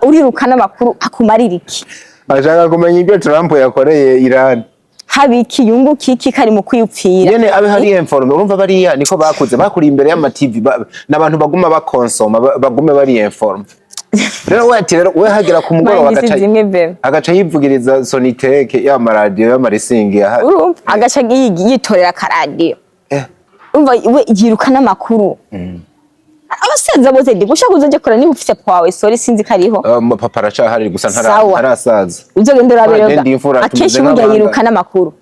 Speaker 1: uriruka n'amakuru akumarira iki
Speaker 2: ashaka kumenya ibyo Trump yakoreye Iran
Speaker 1: habiki yungu kiki kari mu kwiyupfira
Speaker 2: yene abe hari informe urumva bariya niko bakuze bakuri imbere y'ama TV n'abantu baguma bakonsoma bagume bari informe rero we hagera ku mugoroba agaca yivugiriza soniteke ya radio ya marisingi ya
Speaker 1: agaca yitorera karadio umva we yiruka n'amakuru abasaza bose ndi gushaka uzoje kora niba ufite kwawe sorry sinzi kariho
Speaker 2: papa aracahari gusa ntarasaza
Speaker 1: uzogenda urabera akeshi burya yiruka n'amakuru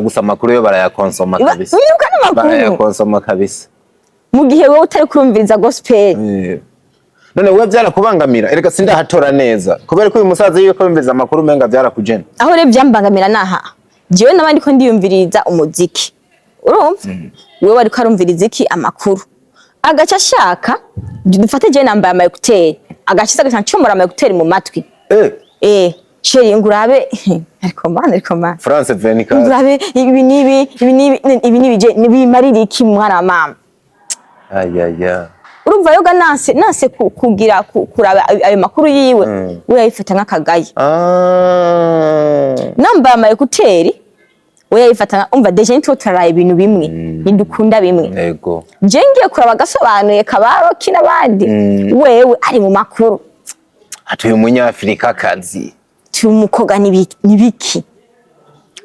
Speaker 2: gusa amakuru yo barayakonsoma kabisa
Speaker 1: yiruka n'amakuru
Speaker 2: barayakonsoma kabisa
Speaker 1: mu gihe wowe utari kurumviriza gospel
Speaker 2: none we byarakubangamira erega sindahatora neza kubera ko uyu musaza yiwe kurumviriza amakuru menga byarakujena
Speaker 1: aho rero byambangamira naha jewe nabandi ko ndiyumviriza umuziki urumva wewe bari karumviriza iki amakuru agaca ashaka dufate je nambaye amayekuteri agakiza gacancomora amayekuteri mu matwi sheri ngurabe ariko man
Speaker 2: France 24
Speaker 1: ngurabe ibi nibi je nibimarira iki mwana mama
Speaker 2: ayaya
Speaker 1: urumva yoga nanse kugira kuraba ayo makuru yiwe we yayifata nk'akagaye namba amayekuteri we yayifata umva deje nitwo taraye ibintu bimwe ndukunda bimwe
Speaker 2: yego
Speaker 1: je ngiye kuraba gasobanuye kabaro kinabandi wewe ari mu makuru
Speaker 2: atuye umunyafrika kazi
Speaker 1: tumukoga nibiki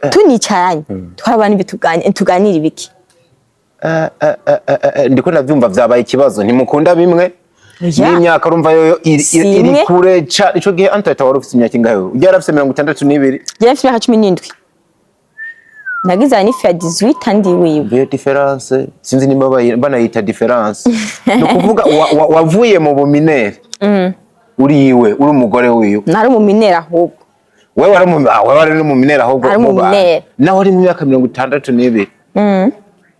Speaker 1: tunicaranye twarabana tuganira ibiki
Speaker 2: ndiko navyumva vyabaye ikibazo ntimukunda bimwe n'imyaka urumva yo iri kure cha ico gihe Antaheta wari ufite imyaka ingahe ujya afite 62
Speaker 1: je afite imyaka 17 nagize ni 18 ndi wiwe
Speaker 2: difference sinzi nimba banayita difference no kuvuga wavuye mu buminere uriwe uri umugore wiwe
Speaker 1: nari mu minera ahubwo
Speaker 2: wewe wari mu minera ahubwo naho ari mu myaka 62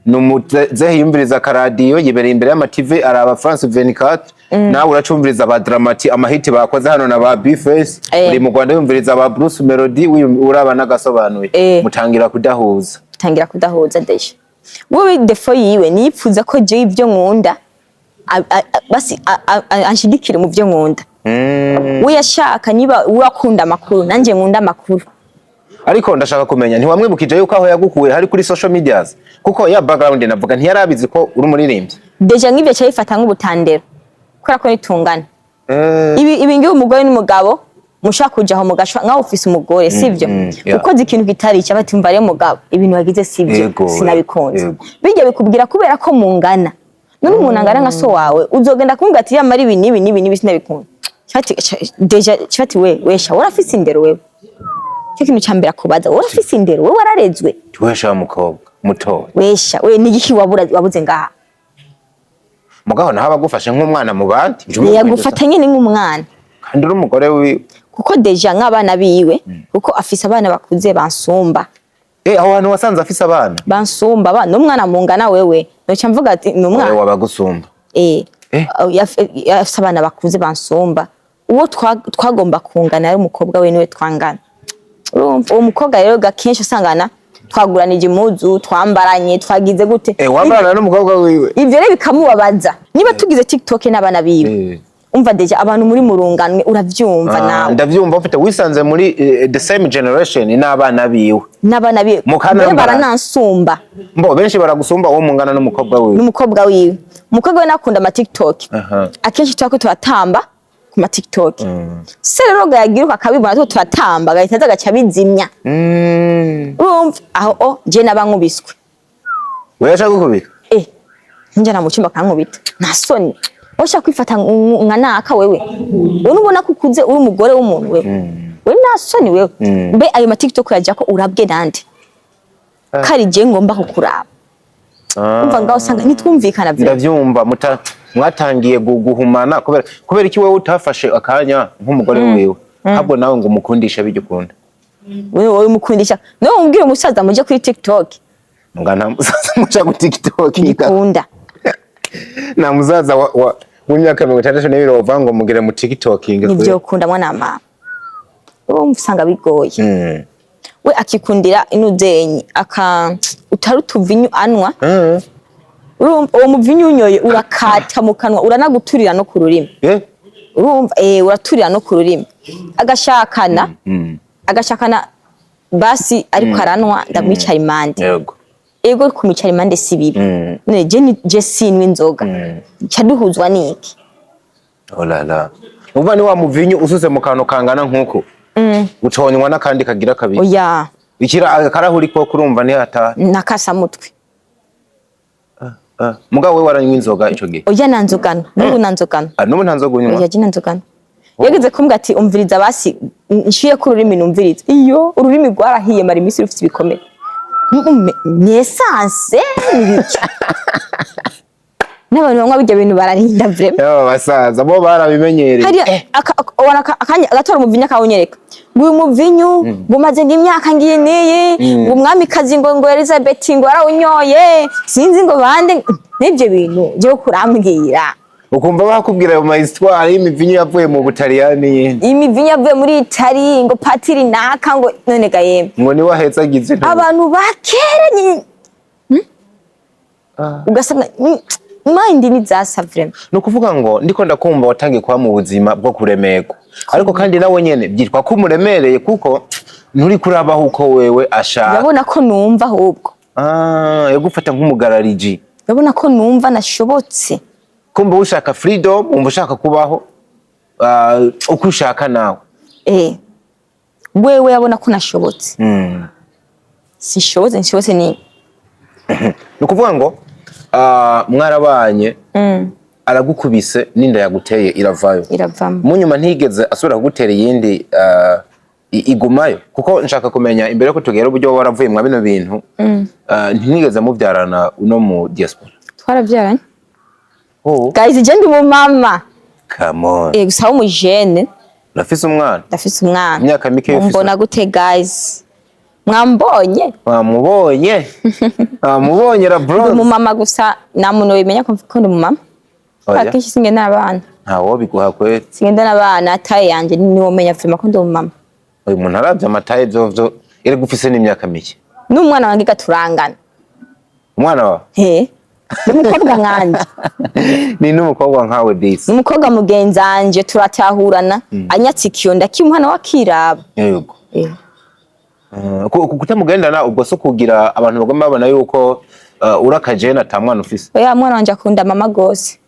Speaker 2: numuze yumviriza karadiyo yibereye imbere y'ama TV araba France 24 nawe uracumviriza aba Dramati amahiti bakoze hano na ba Bface uri mu Rwanda yumviriza aba Bruce Melody uraba nagasobanuye mutangira kudahuza deshe wowe defo yiwe nipfuza ko je ibyo nkunda basi anshigikire mu byo nkunda we yashaka niba urakunda amakuru nanje nkunda amakuru ariko ndashaka kumenya ntiwamwibukije yuko aho yagukuye hari kuri social medias kuko ya background navuga ntiyarabizi ko uri umuririmbyi
Speaker 1: deja nk'ibyo cyayifata nk'ubutandero kora ko nitungana ibi ngiye umugore n'umugabo mushaka kujaho mugashwa nka office umugore sivyo uko ikintu kitari cyabati mvare mugabo ibintu wagize sivyo sinabikunze bijya bikubwira kubera ko mungana none umuntu angana nka so wawe uzogenda kumubwira ati yamara ibi nibi sinabikunze deja cyati wesha warafise indero wewe cyo kintu cyambera kubaza warafise indero wewe wararezwe
Speaker 2: wesha mukobwa muto
Speaker 1: wesha we nigiki wabuze ngaha
Speaker 2: mugabo naho abagufashe nk'umwana mu bandi
Speaker 1: yagufata nyine nk'umwana
Speaker 2: kandi uri umugore wiwe
Speaker 1: kuko deja nk'abana biwe kuko afise abana bakuze bansumba
Speaker 2: aho hantu wasanze afise abana
Speaker 1: bansumba abana umwana mungana wewe noca mvuga ati ni umwana
Speaker 2: wewe wabagusumba
Speaker 1: afise abana bakuze bansumba uwo twagomba kungana ari umukobwa we niwe twangana urumva uwo mukobwa rero gakenshi usangana twaguranije impuzu twambaranye twagize gute
Speaker 2: wambarana n'umukobwa wiwe
Speaker 1: ivyo rero bikamubabaza niba tugize TikTok n'abana biwe umva deja abantu muri murunganwe uravyumva nawe
Speaker 2: ndavyumva ufite wisanze muri the same generation n'abana biwe
Speaker 1: baranansumba
Speaker 2: mbo benshi baragusumba uwo mungana n'umukobwa wiwe
Speaker 1: umukobwa we nakunda ama TikTok akenshi twako turatamba ku ma TikTok se rero gayagiruka akabibona turatamba gahita gaca bizimya urumva aho je nabankubiswe
Speaker 2: wewe acha gukubika
Speaker 1: njya namucimba kankubita nasoni osha kwifata nka naka wewe ubona ko ukuze uri umugore w'umuntu wewe nasoni wewe mbe ayo ma TikTok yajya ko urabwe nande kari je ngomba kukuraba umva ngaho usanga nitwumvikana byo
Speaker 2: ndavyumva mwatangiye guhumana kubera iki wewe utafashe akanya nk'umugore wiwe habwo nawe ngo mukundisha bijukunda
Speaker 1: wewe mukundisha no umbwire umusaza muje kuri TikTok
Speaker 2: ngana musaza muca ku TikTok
Speaker 1: ikunda
Speaker 2: na muzaza w'imyaka 62 bava ngo mugire mu TikTok
Speaker 1: nibyo kunda mwana mama usanga bigoye we akikundira inuzenyi utarutuvinyu anwa uwo muvinyu unyoye urakata mu kanwa uranaguturira no ku rurimi urumva uraturira no ku rurimi agashakana basi ariko aranwa ndamwicaye impande ego kumicara impande si bibi none je sinwe inzoga cyaduhuzwa niki
Speaker 2: olala uba ni wa muvinyu usuze mu kantu kangana nkuko uconywa nakandi kagira kabiri
Speaker 1: oya
Speaker 2: ikira karahuri ko kurumva ni hata
Speaker 1: nakasa mutwe
Speaker 2: mugabo we waranywa inzoga ico gihe
Speaker 1: oya nanzogana n'ubu nanzogana
Speaker 2: n'ubu ntanzoga unywa
Speaker 1: oya je nanzogana yageze kumbwa ati umviriza basi nshiye ku rurimi numviriza iyo ururimi rwarahiye mara imisi rufite ibikomere nesanse n'abantu bamwe bijya bintu bararinda vrema
Speaker 2: basaza bo barabimenyereye
Speaker 1: hari akanya agatora umuvinyu akawunyereka ngo uyu muvinyu bumaze ng'imyaka ngiye neye ngo umwami kazi ngo Elizabeth ngo arawunyoye sinzi ngo bande n'ibyo bintu je kurambwira
Speaker 2: ukumva bakubwira ayo ma histoire y'imivinyo yavuye mu Butaliyani
Speaker 1: imivinyo yavuye muri Itali ngo patiri naka ngo none gayembe
Speaker 2: ngo ni wahetsagize
Speaker 1: abantu bakera ni ugasanga mind ni zasa vraiment
Speaker 2: no kuvuga ngo ndiko ndakumva watangiye kwa mu buzima bwo kuremerwa ariko kandi nawe nyene byitwa ko umuremereye kuko nturi kurabaho uko wewe ashaka
Speaker 1: yabona ko numva ahubwo
Speaker 2: yagufata nk'umugarariji
Speaker 1: yabona ko numva nashobotse
Speaker 2: kumva ushaka freedom umva ushaka kubaho uko ushaka nawe
Speaker 1: wewe yabona ko nashobotse sinshobotse ni
Speaker 2: no kuvuga ngo mwarabanye aragukubise n'inda yaguteye iravayo mu nyuma ntigeze asubira kugutera yindi igumayo kuko nshaka kumenya imbere ko tugera uburyo waravuye mwa bino bintu ntigeze mubyarana uno mu diaspora
Speaker 1: twarabyaranye guys je ndi mu mama
Speaker 2: come on
Speaker 1: gusa wo mu jeune
Speaker 2: ndafise umwana imyaka mike yofise
Speaker 1: mbona gute guys mwambonye mwamubonye ra bro ndi mu mama gusa na muntu wimenya ko ndi mu mama akenshi singenda n'abana
Speaker 2: ntawo biguha kwete
Speaker 1: singenda n'abana taye yanje niwo menya vuma ko ndi mu mama
Speaker 2: uyu muntu aravye amataye vyovyo ere gufise n'imyaka mike
Speaker 1: n'umwana wange gaturangana
Speaker 2: umwana wa
Speaker 1: n'umukobwa nkanje
Speaker 2: ni n'umukobwa nkawe disi
Speaker 1: n'umukobwa mugenzanje turatahurana anyatsikiyo ndakimwana wakiraba
Speaker 2: yego kutamugendana ubwo so kugira abantu bagomba babona yuko urakajena atamwana ufise
Speaker 1: oya mwana wanje akunda mama gose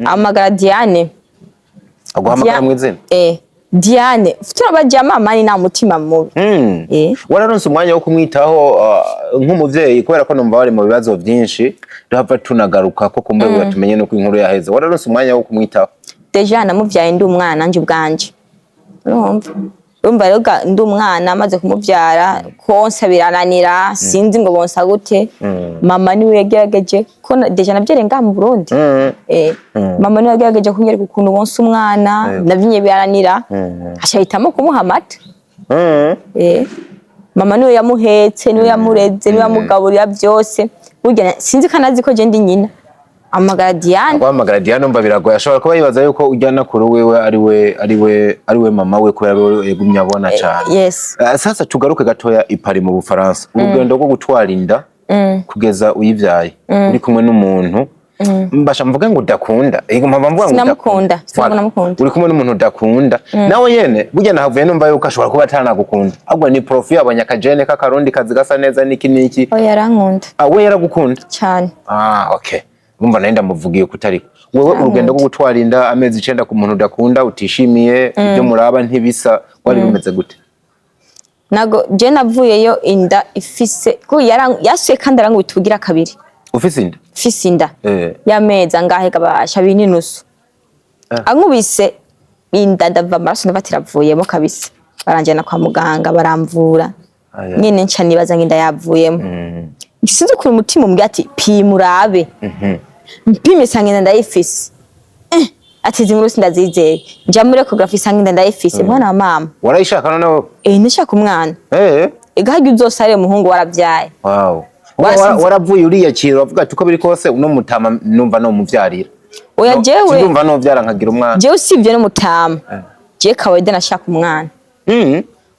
Speaker 1: amagara Diane
Speaker 2: aguhamagara mwizina
Speaker 1: Diane turabaje mama ni na mutima mubi
Speaker 2: wararonse umwanya wo kumwitaho nk'umuvyeyi kubera ko numva bari mu bibazo byinshi duhava tunagaruka ko kumbe tumenye no kwinkuru yaheze wararonse umwanya wo kumwitaho
Speaker 1: deja namuvyaye ndi umwana nje ubwanje urumva rero ndi umwana amaze kumuvyara konsa birananira sinzi ngo bonsa gute mama niwe yagerageje ko deja navyerenga mu Burundi mama niwe yagerageje kunyereka ukuntu bonsa umwana navyinye birananira ashahitamo kumuha amata mama niwe yamuhetse niwe yamureze niwe yamugaburira byose burya sinzi kanazi ko je ndi nyina amagara Diane
Speaker 2: umva biragoye ashobora kuba yibaza yuko ujyana kuri wewe ariwe mama we kubera wewe yegumye abona cyane sasa tugaruke gatoya ipari mu Bufaransa urugendo rwo gutwara inda kugeza uyivyaye uri kumwe n'umuntu mbasha mvuga ngo udakunda mpamva mvuga ngo
Speaker 1: ndamukunda
Speaker 2: uri kumwe n'umuntu udakunda nawe yene burya nahavuye numva yuko ashobora kuba atanagukunda ahubwo ni profit abanyakajene k'akarundi kazi gasa neza niki
Speaker 1: oya yarankunda
Speaker 2: we yaragukunda
Speaker 1: cyane
Speaker 2: okay Urumva naenda muvugiye kutariko wewe urugendo rwo gutwara inda amezi 9 ku muntu udakunda utishimiye ibyo muraba ntibisa wari rumeze gute
Speaker 1: nago je navuyeyo inda ifise ko yasuye kandi arangu bitugira kabiri ufise inda yameza ngahe gabasha bininusu ankubise inda ndava maraso ndavatiravuyemo kabisa baranjana kwa muganga baramvura nyene nca nibaza nginda yavuyemo sinzi ukuntu umutima umbwira ati pimurabe mpime sangenda ndayifise ati zimurusi ndazizeye nja muri ecography sangenda ndayifise mwana wa mama
Speaker 2: warayishaka noneho
Speaker 1: nishaka umwana igahagi uzosare umuhungu waravyaye
Speaker 2: waravuye uriya kiro bavuga ati uko biri kose uno mutama numva no muvyarira
Speaker 1: oya jewe
Speaker 2: numva no vyara nkagira umwana
Speaker 1: jewe usivye no mutama je kawede nashaka umwana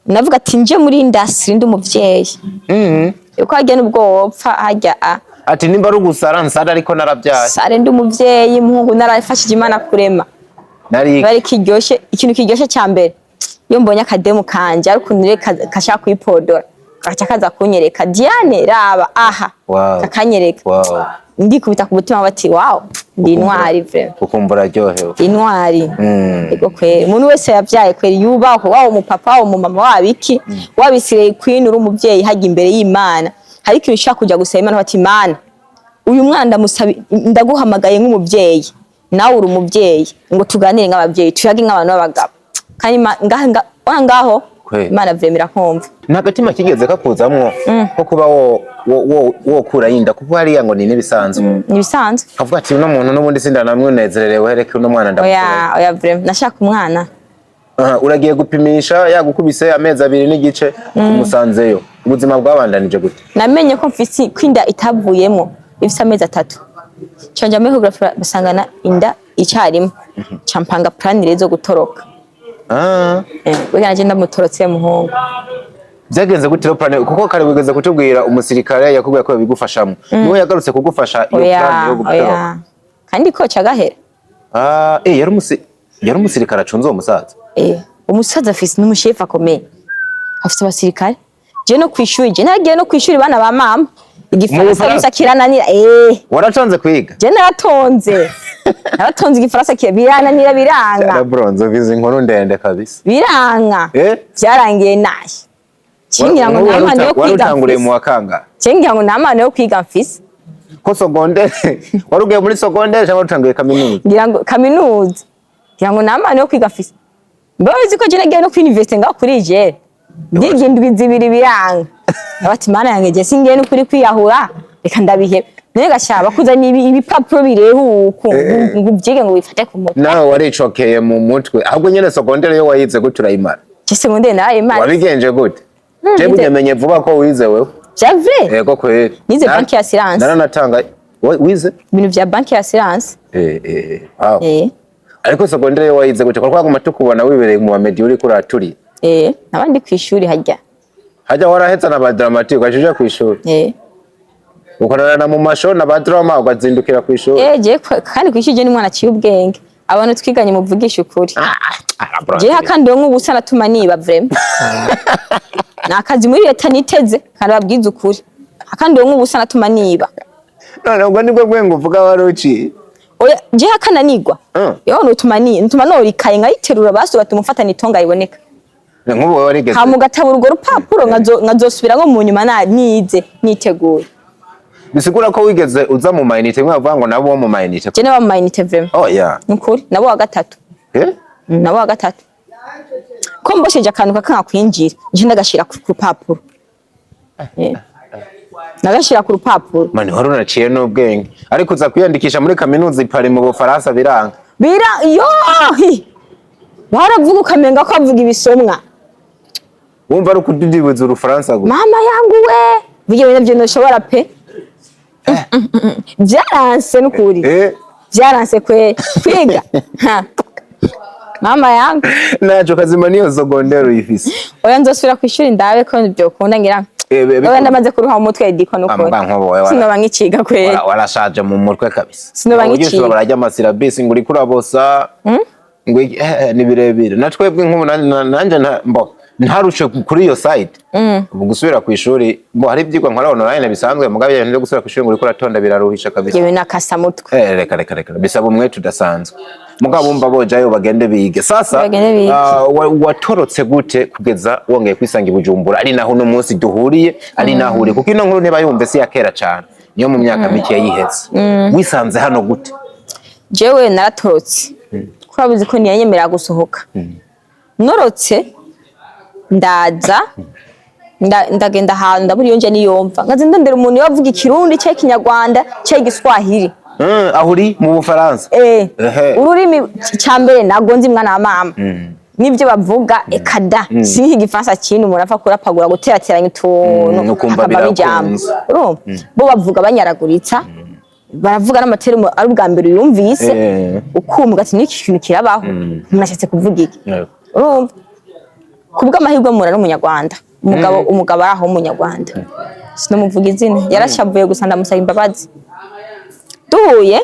Speaker 1: navuga ati nje muri industry ndi umuvyeyi uko hajya nubwo wopfa hajya
Speaker 2: ati nimba rugusara nsara ariko naravyaye
Speaker 1: sare ndi umuvyeyi muhungu narafashije Imana kurema bari kiryoshe ikintu kiryoshe cyambere iyo mbonye akademu kanje ariko nire kashaka kwipodora gacha kaza kunyereka Diane raba aha kakanyereka ndi kubita ku mutima bati wow ndi intwari vraiment
Speaker 2: ukumbura ryohewe
Speaker 1: intwari ego kweri umuntu wese yavyaye kweri yubaho wawo mu papa wawo mu mama wabiki wabisire queen uri umuvyeyi hajya imbere y'Imana hari ikintu ushaka kujya gusaba Imana bati Imana uyu mwana ndamusabi ndaguhamagaye nk'umuvyeyi nawe uri umuvyeyi ngo tuganire nk'abavyeyi tuyage nk'abantu b'abagabo kandi ngaho Imana vremera kumva
Speaker 2: nagatima kigeze kakuzamwo ko kuba wo kura yinda kuko hari ngo ni nibisanzwe
Speaker 1: nibisanzwe
Speaker 2: avuga ati uno muntu n'ubundi sinda namwinezererewe hereke uno mwana
Speaker 1: ndakura oya vrem nashaka umwana
Speaker 2: uragiye gupimisha yagukubise amezi 2 n'igice ubuzima bwabandanije gute
Speaker 1: namenye ko mfisi kwinda itavuyemo ifise amezi 3 canja muri ecography basangana inda icyarimo campanga plan rezo gutoroka bwana je ndamutorotse muhungu
Speaker 2: byagenze gute plan kuko kare wigeze kutubwira umusirikare yakubwiye ko bigufashamo niwe yagarutse kugufasha iyo plan yo gutoroka
Speaker 1: kandi ko cagahera
Speaker 2: yari umusirikare acunze uwo musaza
Speaker 1: umusaza afise n'umushefu akomeye afite abasirikare je no kwishuri je nagiye no kwishuri bana ba mama igifaransa bisa kirananira
Speaker 2: waratonze kwiga
Speaker 1: je naratonze igifaransa birananira biranga
Speaker 2: bronze vize inkuru ndende kabisa
Speaker 1: biranga byarangiye naye kingira ngo namane yo kwiga
Speaker 2: warutanguriye mu wakanga
Speaker 1: kingira ngo namane yo kwiga mfise
Speaker 2: ko secondaire warugiye muri secondaire cyangwa warutanguye kaminuza
Speaker 1: ngira ngo kaminuza ngira ngo namane yo kwiga mfise mbazi ko je nagiye no ku university ngaho kuri je ndigindwi zibiri biranga abati mana yange je singiye no kuri kwiyahura reka ndabihe none gashaba kuzana ibipapuro birehuko ngubyige ngo wifate ku mutwe
Speaker 2: nawe waricokeye mu mutwe ahubwo nyene secondaire yo wayize gute urayimara
Speaker 1: je secondaire narayimara
Speaker 2: wabigenje gute je bugemenye vuba ko wize wewe
Speaker 1: Javre
Speaker 2: yego kweli
Speaker 1: nize banki ya assurance
Speaker 2: naranatanga wize
Speaker 1: ibintu vya banki ya assurance
Speaker 2: ariko secondaire yo wayize gute kwa kwa matukubona wibereye mu bamedi uri kuraturi
Speaker 1: nabandi kwishuri hajya
Speaker 2: warahetse na badramatique ajije kwishuri ukorana mu masho na badrama ugazindukira kwishuri
Speaker 1: je kandi kwishije ni mwana ciye ubwenge abantu twiganye muvugisha ukuri je hakandi nk'ubusa natuma niba vraiment nakazi muri leta niteze kandi babwiza ukuri hakandi nk'ubusa natuma niba
Speaker 2: none ubwo nibwo bwengo uvuga waruci
Speaker 1: oya je hakananirwa yo ntuma norikaye nkayiterura baso batumufata nitonga iboneka
Speaker 2: nk'ubu warigeze
Speaker 1: hamugatabura urwo rupapuro nkazosubira nko mu nyuma nize niteguye
Speaker 2: bisigura ko wigeze uza mu mayinite mwavuga ngo nabo mu mayinite
Speaker 1: je naba mu mayinite vraiment nukuri nabo wa gatatu nabo wa gatatu ko mbosheje akantu kakankwinjira nje ndagashira ku rupapuro nagashira ku rupapuro
Speaker 2: mani horo naciye n'ubwenge ariko uza kwiyandikisha muri kaminuza ipari mu Bufaransa biranga
Speaker 1: baravuga ukamenga ko avuga ibisomwa
Speaker 2: wumva ari ukudidibuza urufaransa gusa
Speaker 1: mama yangu we bigiye nabyo ndoshobora pe Vyaranse n'ukuri Vyaranse kwiga mama yangu
Speaker 2: najo kazima niyo secondaire uyifise
Speaker 1: oya nzosubira kwishuri ndabe ko byo kunda ngira oya ndamaze kuruha umutwe diko n'ukuri sinoba nkiciga kweli
Speaker 2: warashaje mu mutwe kabisa
Speaker 1: sinoba nkiciga
Speaker 2: barajya amasirabisi nguri kurabosa ngo ni birebire natwebwe nk'ubu nanje ntarushe kuri iyo site gusubira ku ishuri bo hari ibyigwa nkora online bisanzwe mugabe nje gusubira ku ishuri nguri kuratonda biraruhisha kabisa
Speaker 1: yewe nakasa mutwe
Speaker 2: reka bisaba umwe tudasanzwe mugabo umva bojayo bagende bige sasa watorotse gute kugeza wongeye kwisanga ibujumbura ari naho no munsi duhuriye ari nahure kuko ino nkuru niba yumve si yakera cyane niyo mu myaka mike yiheze wisanze hano gute
Speaker 1: jewe naratorotse kurabuze ko niyanyemera gusohoka norotse ndaza ndagenda ahantu ndabura iyo nje niyomva nkazinda ndera umuntu yavuga ikirundi cya kinyarwanda cya igiswahili
Speaker 2: ahuri mu Bufaransa
Speaker 1: ururimi cyambere nagonze mwana wa mama nibyo bavuga ekada sinki igifaransa kintu umuntu apfa kurapagura guterateranya utuntu akavamo ijambo bo bavuga banyaraguritsa baravuga n'amatermo ari ubwa mbere yumvise ukumva ati niki kintu kirabaho munashatse kuvuga iki urumva kubwa amahirwe mura n'umunyarwanda umugabo araho umunyarwanda sinomuvuga izina yarashavuye gusa ndamusaba imbabazi duhuye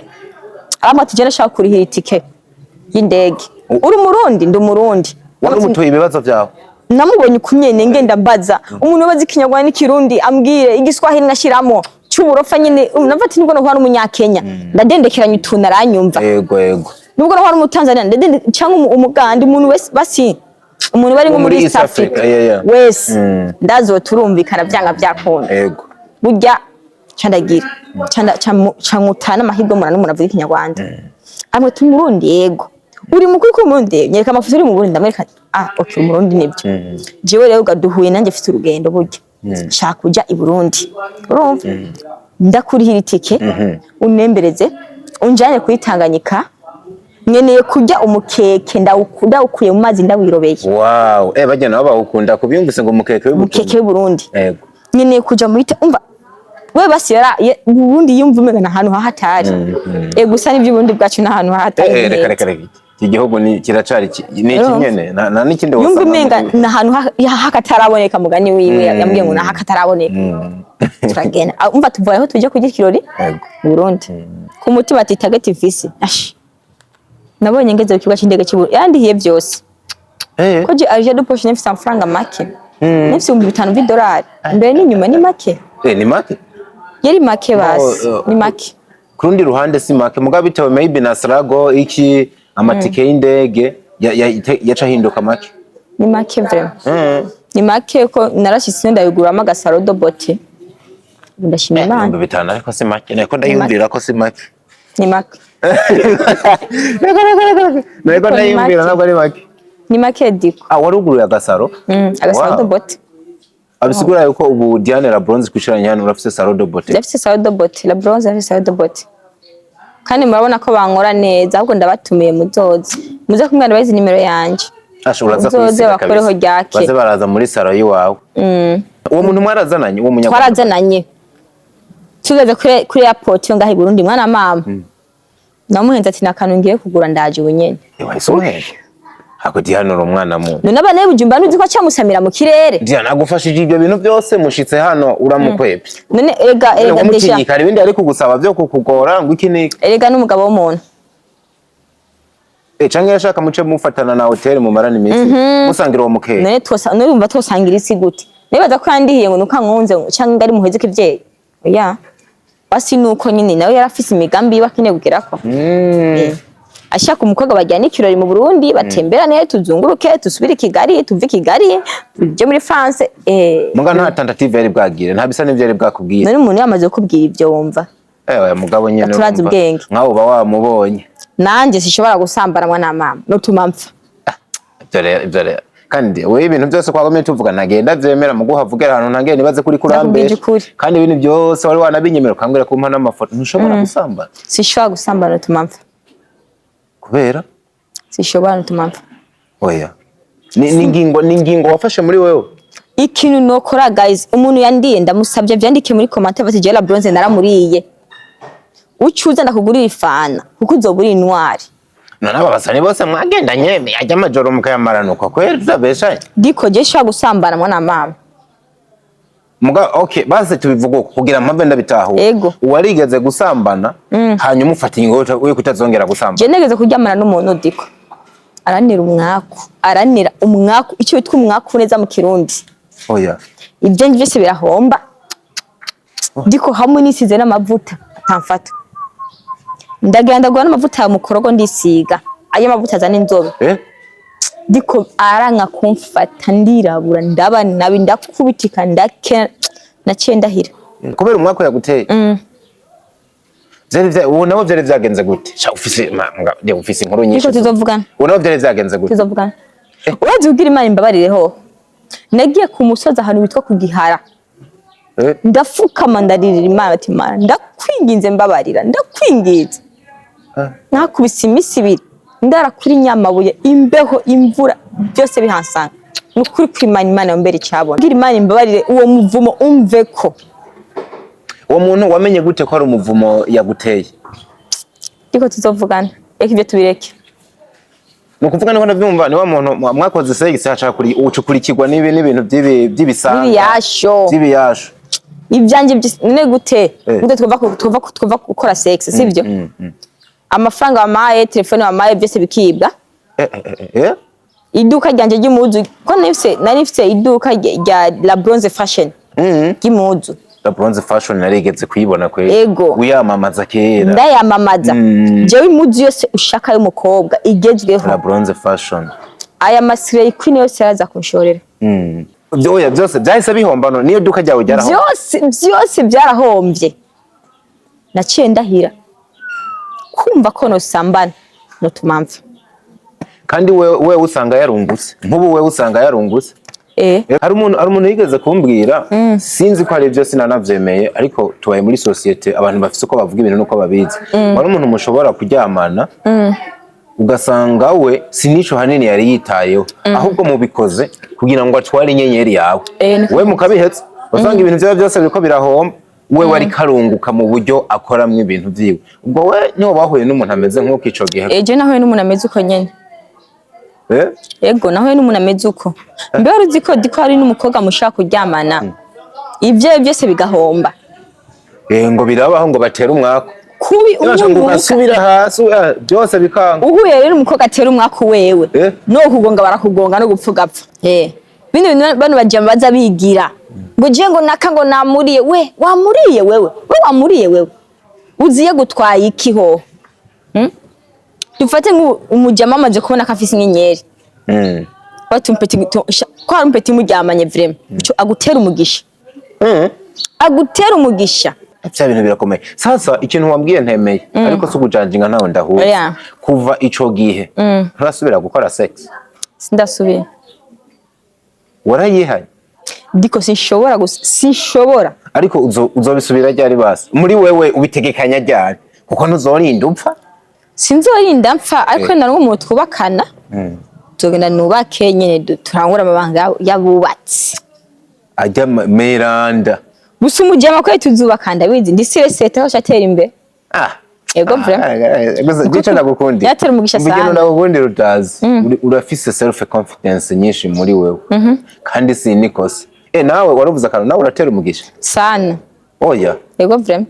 Speaker 1: aramutije nashaka kurihira itike y'indege uri umurundi ndi umurundi
Speaker 2: wari umutoye ibibazo byawe
Speaker 1: namubonye kumyene ngenda mbaza umuntu bazi kinyarwanda n'ikirundi ambwire igiswahili nashiramo cy'uburofa nyine nava ati nubwo no hari umunyakenya ndadendekeranya utuntu aranyumva
Speaker 2: yego
Speaker 1: nubwo no hari umutanzania ndende cyangwa umuganda umuntu wese basi umuntu bari muri East Africa wese ndazo turumvikana byanga byakunda
Speaker 2: yego
Speaker 1: burya candagira cankutana amahirwe mura n'umuntu avuga ikinyarwanda amwe tumurundi yego uri mukuri ko murundi nyereka amafuso uri mu Burundi ndamwereka okay umurundi nibyo jewe rero gaduhuye nanjye mfite urugendo burya shaka kujya i Burundi urumva ndakurihira itike unembereze unjane kuri Tanganyika nkeneye kujya umukeke ndawukuye mu mazi ndawirobeye
Speaker 2: wow bajyana baba ukunda kubyumvise ngo umukeke
Speaker 1: w'u Burundi yego nkeneye kujya muri umva we basi ubundi yumva umenga ahantu hahatari gusa n'ibyo ubundi bwacu n'ahantu hahatari
Speaker 2: reka iki gihugu ni kiracari ni ikinyene na n'ikindi
Speaker 1: wasa yumva umenga n'ahantu hakataraboneka mugani wiwe yambwiye ngo hakataraboneka turagenda umva tuvuye aho tujye kugira kirori Burundi ku mutima ati target mfise nabonye ngeze ku kibuga cy'indege cy'Uburundi yandihiye byose ko je arije do poche nefisa amafaranga make nefisa $5,000 mbere n'inyuma ni make
Speaker 2: ni make
Speaker 1: yari make basi ni make
Speaker 2: kurundi ruhande si make mugabo bitewe maybe na Sarago iki amatike y'indege yaca hinduka make
Speaker 1: ni make vraiment ni make ko narashitse ndayiguramo agasaro do bote ndashima Imana
Speaker 2: bitana ariko si make nako ndayumvira ko si make
Speaker 1: ni make
Speaker 2: nako ndayumvira ntabwo ari make
Speaker 1: ni make diko
Speaker 2: waruguruye agasaro
Speaker 1: agasaro do bote
Speaker 2: abisigura yuko ubu Diane la bronze kwishiranya hano urafise saro do bote
Speaker 1: ndafise saro do bote la bronze afise saro do bote kandi murabona ko bankora neza ahubwo ndabatumiye muze kumwana bazi nimero yanje
Speaker 2: ashobora za kwisiga
Speaker 1: kabisa
Speaker 2: baze baraza muri saro yiwawe uwo muntu mwarazananye uwo munyakuru
Speaker 1: twarazananye tugeze kuri airport yo ngahi Burundi mwana mama namuhenze ati nakantu ngiye kugura ndaje ubunyene
Speaker 2: hako Diane ro mwana mu
Speaker 1: none abana b'Ujumba nuzi ko cyamusamira mu kirere
Speaker 2: Diane agufashije ibyo bintu byose mushitse hano uramukwepye
Speaker 1: none ega
Speaker 2: deja kare bindi ari kugusaba byo kukugora ngo iki niki
Speaker 1: ega n'umugabo w'umuntu
Speaker 2: canke yashaka muce mufatana na hotel mu marani iminsi musangira uwo mukeye
Speaker 1: none urumva tosangira isi gute nibaza ko yandihiye ngo nukankunze cyangwa ari muheze kivye oya basi nuko nyine nawe yarafise imigambi bakine kugerako ashaka umukobwa bajyana ikirori mu Burundi batemberane tuzunguruke tusubire Kigali tuve Kigali tuje muri France
Speaker 2: muga nta tentative yari bwagire nta bisa n'ivyo yari bwakubwiye
Speaker 1: none umuntu yamaze kubwira ibyo wumva
Speaker 2: mugabo nyene
Speaker 1: turazi ubwenge
Speaker 2: nkaho ba wamubonye
Speaker 1: nanje sishobora gusambaranwa na mama no tumamfa
Speaker 2: ibyo kandi we ibintu byose kwagomye tuvuga nagenda vyemera mu guhavugera ahantu ntangiye nibaze kuri kurambe kandi ibintu byose wari wanabinyemera ukambwira ko mpana amafoto ntushobora gusambana
Speaker 1: sishobora gusambana tumamfa
Speaker 2: kubera
Speaker 1: sishobora tumamfa
Speaker 2: oya ni ngingo wafashe muri wewe
Speaker 1: ikintu nokora guys umuntu yandiye ndamusabye vyandike muri commentaire bati je la bronze naramuriye ucuza ndakugurira ifana kuko uzoburi intwari
Speaker 2: none abasani bose mwagendanye ajya amajoro mukayamaranuka kwera uzabeshaye
Speaker 1: diko je shaka gusambana mwana mama
Speaker 2: muga okay base tubivuga kugira mpamve ndabitaho uwarigeze gusambana hanyuma ufata ingoto we kutazongera gusambana
Speaker 1: je negeze kuryamana n'umuntu diko aranira umwaku icyo bitwa umwaku neza mu Kirundi
Speaker 2: oya
Speaker 1: ibyo byose birahomba diko hamwe nisize n'amavuta atamfata ndagenda gwa n'amavuta ya mukorogo ndisiga ayo mavuta azana inzobe diko aranka kumfata ndirabura ndaba nabi ndakubitika ndake nacendahira
Speaker 2: kubera umwako yaguteye ubu nabo byari byagenze gute ufise inkuru nyinshi
Speaker 1: niko tuzovugana
Speaker 2: ubu nabo byari byagenze gute
Speaker 1: tuzovugana urazi ubwira Imana imbabarireho nagiye ku musozi ahantu witwa ku Gihara ndafukama ndaririra Imana ati Imana ndakwinginze mbabarira ndakwinginze nakubise imisi ibiri ndara kuri Nyamabuye imbeho imvura byose bihansanga nukuri kwimana Imana yombere cyabona ngira Imana imbabarire uwo muvumo umveko
Speaker 2: uwo muntu wamenye gute ko ari umuvumo yaguteye
Speaker 1: diko tuzovugana ibyo tubireke
Speaker 2: nukuvuga niko ndavyumva ni wa muntu mwakoze sex acha kuri ucukurikirwa n'ibintu by'ibisanga by'ibiyasho
Speaker 1: ivyanje ne gute gute twova gukora sex sivyo amafaranga wamaye telefone wamaye byose bikibwa iduka ryanje ry'impuzu ko narifise iduka rya la bronze fashion ry'impuzu
Speaker 2: la bronze fashion narigeze kuyibona kwe uyamamaza kera
Speaker 1: ndayamamaza jewe impuzu yose ushaka y'umukobwa igezweho
Speaker 2: la bronze fashion
Speaker 1: aya masire queen yose yaraza kunshorera
Speaker 2: oya byose byahise bihomba no niyo duka ryawe ryaraho
Speaker 1: byose byarahombye naciye ndahira kumva ko no sambana no tumamva
Speaker 2: kandi we usanga yarungutse nkubu we usanga yarungutse hari umuntu yigeze kumbwira sinzi ko ari byo sinanavyemeye ariko tubaye muri societe abantu bafise uko bavuga ibintu nuko babizi wari umuntu mushobora kuryamana ugasanga we sinico hanini yari yitayeho ahubwo mubikoze kugira ngo atware inyenyeri yawe we mukabihetse usanga ibintu byawe byose biriko birahomba we wari karunguka mu buryo akoramwe ibintu vyiwe ubwo we niho bahuye n'umuntu ameze nk'uko ico gihe
Speaker 1: je nahuye n'umuntu ameze uko nyene
Speaker 2: yego
Speaker 1: nahuye n'umuntu ameze uko mbere uzi ko diko hari n'umukobwa mushaka kuryamana ivyo byose bigahomba
Speaker 2: ngo birabaho ngo batera umwako
Speaker 1: kubi
Speaker 2: ngo gasubira hasi byose bikanga
Speaker 1: uhuye rero umukobwa atera umwako wewe no kugonga barakugonga no gupfugapfa bino bano bajama baza bigira ngo je ngo naka ngo namuriye we wamuriye wewe uziye gutwaye iki ho dufate ngo umujama amaze kubona kafise inyenyeri batumpeti ko ari umpeti muryamanye vraiment cyo agutera umugisha agutera umugisha
Speaker 2: Vya bintu birakomeye sasa ikintu wambwiye ntemeye ariko so kujanjinga nawe ndahuye kuva ico gihe nturasubira gukora sex
Speaker 1: sindasubira
Speaker 2: warayihaye
Speaker 1: diko sinshobora
Speaker 2: ariko uzobisubira ryari basi muri wewe ubitegekanya ryari kuko ntuzorinda upfa
Speaker 1: sinzorinda mpfa ariko naruwo mu twubakana tugenda nubake nyene turangura amabanga yabubatse
Speaker 2: ajya meranda
Speaker 1: gusa umujama ko tuzubaka ndabizi ndisire seta aho cyatera imbere ego
Speaker 2: vraiment gice nagukundi
Speaker 1: yatera umugisha sana
Speaker 2: mbigeno nagukundi rutazi urafise self confidence nyinshi muri wewe kandi si nikose nawe waravuze akantu nawe uratera umugisha
Speaker 1: sana
Speaker 2: oya
Speaker 1: ego vraiment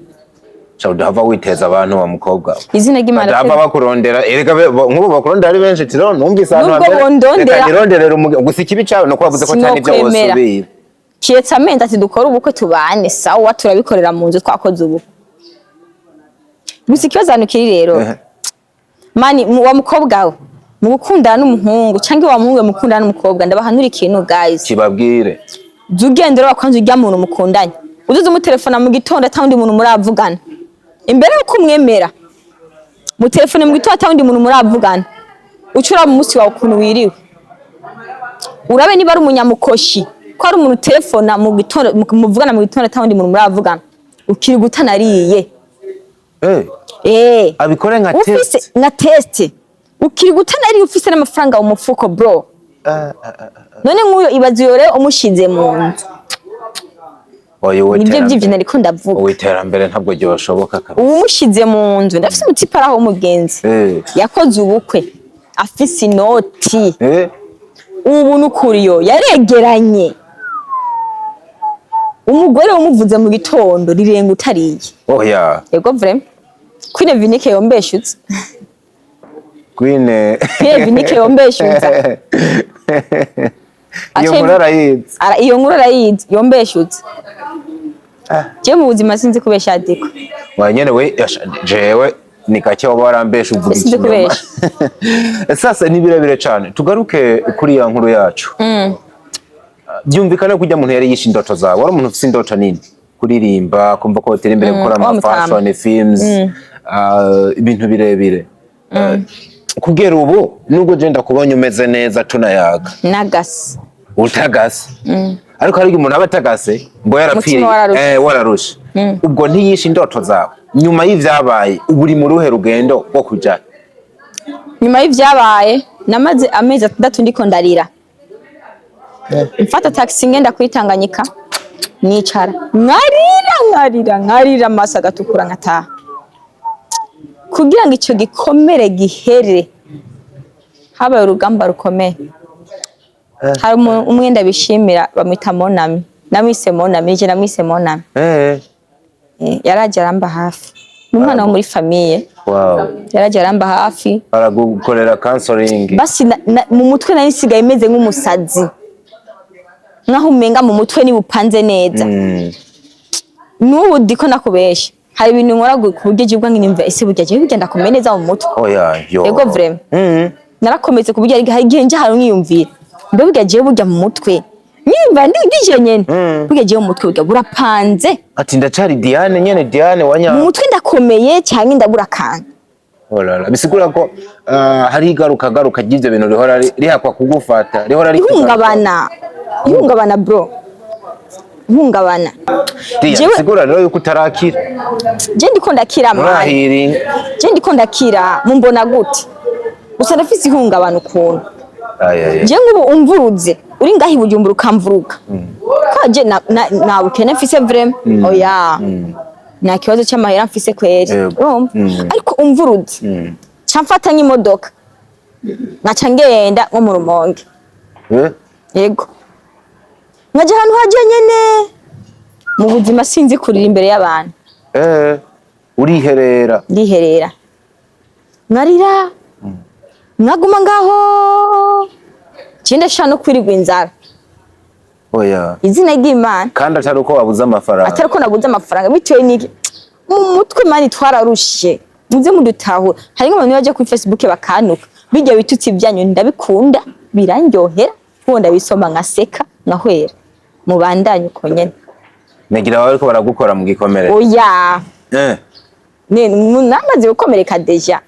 Speaker 2: Chauda hava witeza abantu wa mukobwa
Speaker 1: izina ry'Imana
Speaker 2: hava bakurondera erega nk'ubu bakurondera ari benshi tiro numvise ahantu
Speaker 1: reka
Speaker 2: nironderera gusa ikibi cyawe no kwavuze ko cyane byo wosubira
Speaker 1: Kietsa menda ati dukora ubukwe tubane sawa turabikorera mu nzu twakoze ubu gusa ikibazo kiri rero mani wa mukobwa we mu gukundana n'umuhungu cyangwa wa muhungu mukundana n'umukobwa ndabahanura ikintu guys
Speaker 2: kibabwire
Speaker 1: zugendera bakwanze ujya muntu mukundanye uzuze mu telefone mu gitondo atawundi muntu muravugana imbere yo kumwemera mu telefone mu gitondo atawundi muntu muravugana ucura mu musi wawe ukuntu wiriwe urabe niba ari umunyamukoshi ko ari umuntu telefona mu gitondo muvugana mu gitondo atawundi muntu muravugana ukiri gutanariye
Speaker 2: abikore nka test
Speaker 1: nka test ukiri gutanariye ufise n'amafaranga mu mufuko bro none nk'uyo ibaze yore umushize mu nzu nibyo byivyo nariko ndavuga
Speaker 2: uwiterambere ntabwo ryo bashoboka kabisa
Speaker 1: umushize mu nzu ndafise umutipa araho umugenzi yakoze ubukwe afise inoti ubu nukuriyo yaregeranye umugore umuvuze mu gitondo rirenga utariye
Speaker 2: oya
Speaker 1: yego vraiment Queen Vinike yombeshutse
Speaker 2: Queen
Speaker 1: Vinike yombeshutse
Speaker 2: iyo nkuru arayizi
Speaker 1: iyo nkuru arayizi yombeshutse je mu buzima sinzi kubesha diko
Speaker 2: wanyene we jewe nikake waba warambesha uvuga ikinyoma sasa ni birebire cyane tugaruke kuri ya nkuru yacu byumvikana kujya muntu yari yisha indoto zawe wari umuntu ufite indoto nini kuririmba kumva ko utera imbere gukora ama fashion films ibintu birebire kugera ubu nubwo je ndakubonye umeze neza tunayaga
Speaker 1: nagase
Speaker 2: utagase ariko hari umuntu abatagase ngo yarapfiriye wararusha ubwo ntiyisha indoto zawe nyuma y'ivyabaye uburi mu ruhe rugendo rwo kuja
Speaker 1: nyuma y'ivyabaye namaze amezi 3 ndiko ndarira mfata taxi ngenda kwitanganyika nicara nkarira amasa gatukura nkataha kugira ngo ico gikomere gihere habaye urugamba rukomeye hari umwenda bishimira bamwita Monami namwise Monami je namwise Monami yaraje aramba hafi n'umwana wo muri famille yaraje aramba hafi
Speaker 2: aragukorera counseling
Speaker 1: basi mu mutwe nari sigaye imeze nk'umusazi nkaho umenga mu mutwe ni bupanze neza n'ubu diko nakubesha hari ibintu nkora ku buryo jibwa nkinimva ese burya je bigenda komeye neza mu mutwe yego vraiment narakometse ku buryo hari igihe nje hari nkiyumvira mbe burya je burya mu mutwe nyimva ndije nyene burya je mu mutwe burya burapanze
Speaker 2: ati ndacari Diane nyene Diane wanya
Speaker 1: mu mutwe ndakomeye cyangwa ndabura kanga
Speaker 2: olala bisigura ko hari igaruka ry'ivyo bintu rihora rihakwa kugufata rihora
Speaker 1: ihungabana bro ihungabana
Speaker 2: bisigura rero yuko utarakira
Speaker 1: je ndiko ndakira mani je ndiko ndakira mumbona gute gusa ndafise ihungabana ukuntu je ngubu umvuruze uri ngahi Bujumbura ukamvuruka ko je na bukene mfise vraiment oya nta kibazo cy'amahera mfise kweri urumva ariko umvuruze cyamfata nk'imodoka ngaca ngenda nko mu Rumonge yego nkaje ahantu haje nyene mu buzima sinzi kurira imbere y'abantu
Speaker 2: uriherera
Speaker 1: ndiherera nkarira nkaguma ngaho kinde shano kwirigwa inzara
Speaker 2: oya
Speaker 1: izina ry'Imana
Speaker 2: kandi atari uko wabuze amafaranga
Speaker 1: atari ko nabuze amafaranga bitewe n'iki mu mutwe mani twararushe muze mudutahura hari nk'abantu baje kuri Facebook bakanuka bijya bitutsi byanyu ndabikunda birandyohera kubonda bisoma nkaseka nkahwera mubandanye uko nyene
Speaker 2: negira wawe ko baragukora mu gikomere
Speaker 1: oya namaze gukomereka deja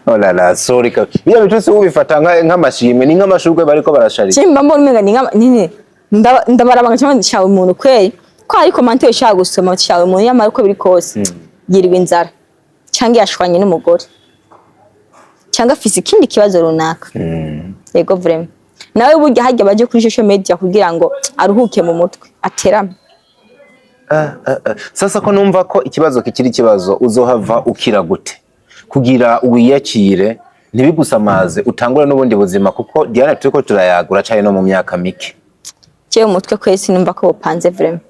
Speaker 2: oh la la sorry ka biya bituse ubifata nk'amashimwe ni nk'amashurwe bariko barasharika
Speaker 1: simba mbona umenga ni nini ndabarabanga cyangwa nshawe umuntu kweri ko ari commentaire ushaka gusoma nshawe umuntu yamara uko biri kose yirwa inzara cyangwa yashwanye n'umugore cyangwa afise ikindi kibazo runaka yego vraiment nawe burya hajya baje kuri social media kugira ngo aruhuke mu mutwe aterame
Speaker 2: sasa ko numva ko ikibazo kikiri ikibazo uzohava ukira gute kugira wiyakire ntibigusamaze utangura n'ubundi buzima kuko Diane turiko turayagura cyane no mu myaka mike
Speaker 1: cyo umutwe kwese numva ko upanze vraiment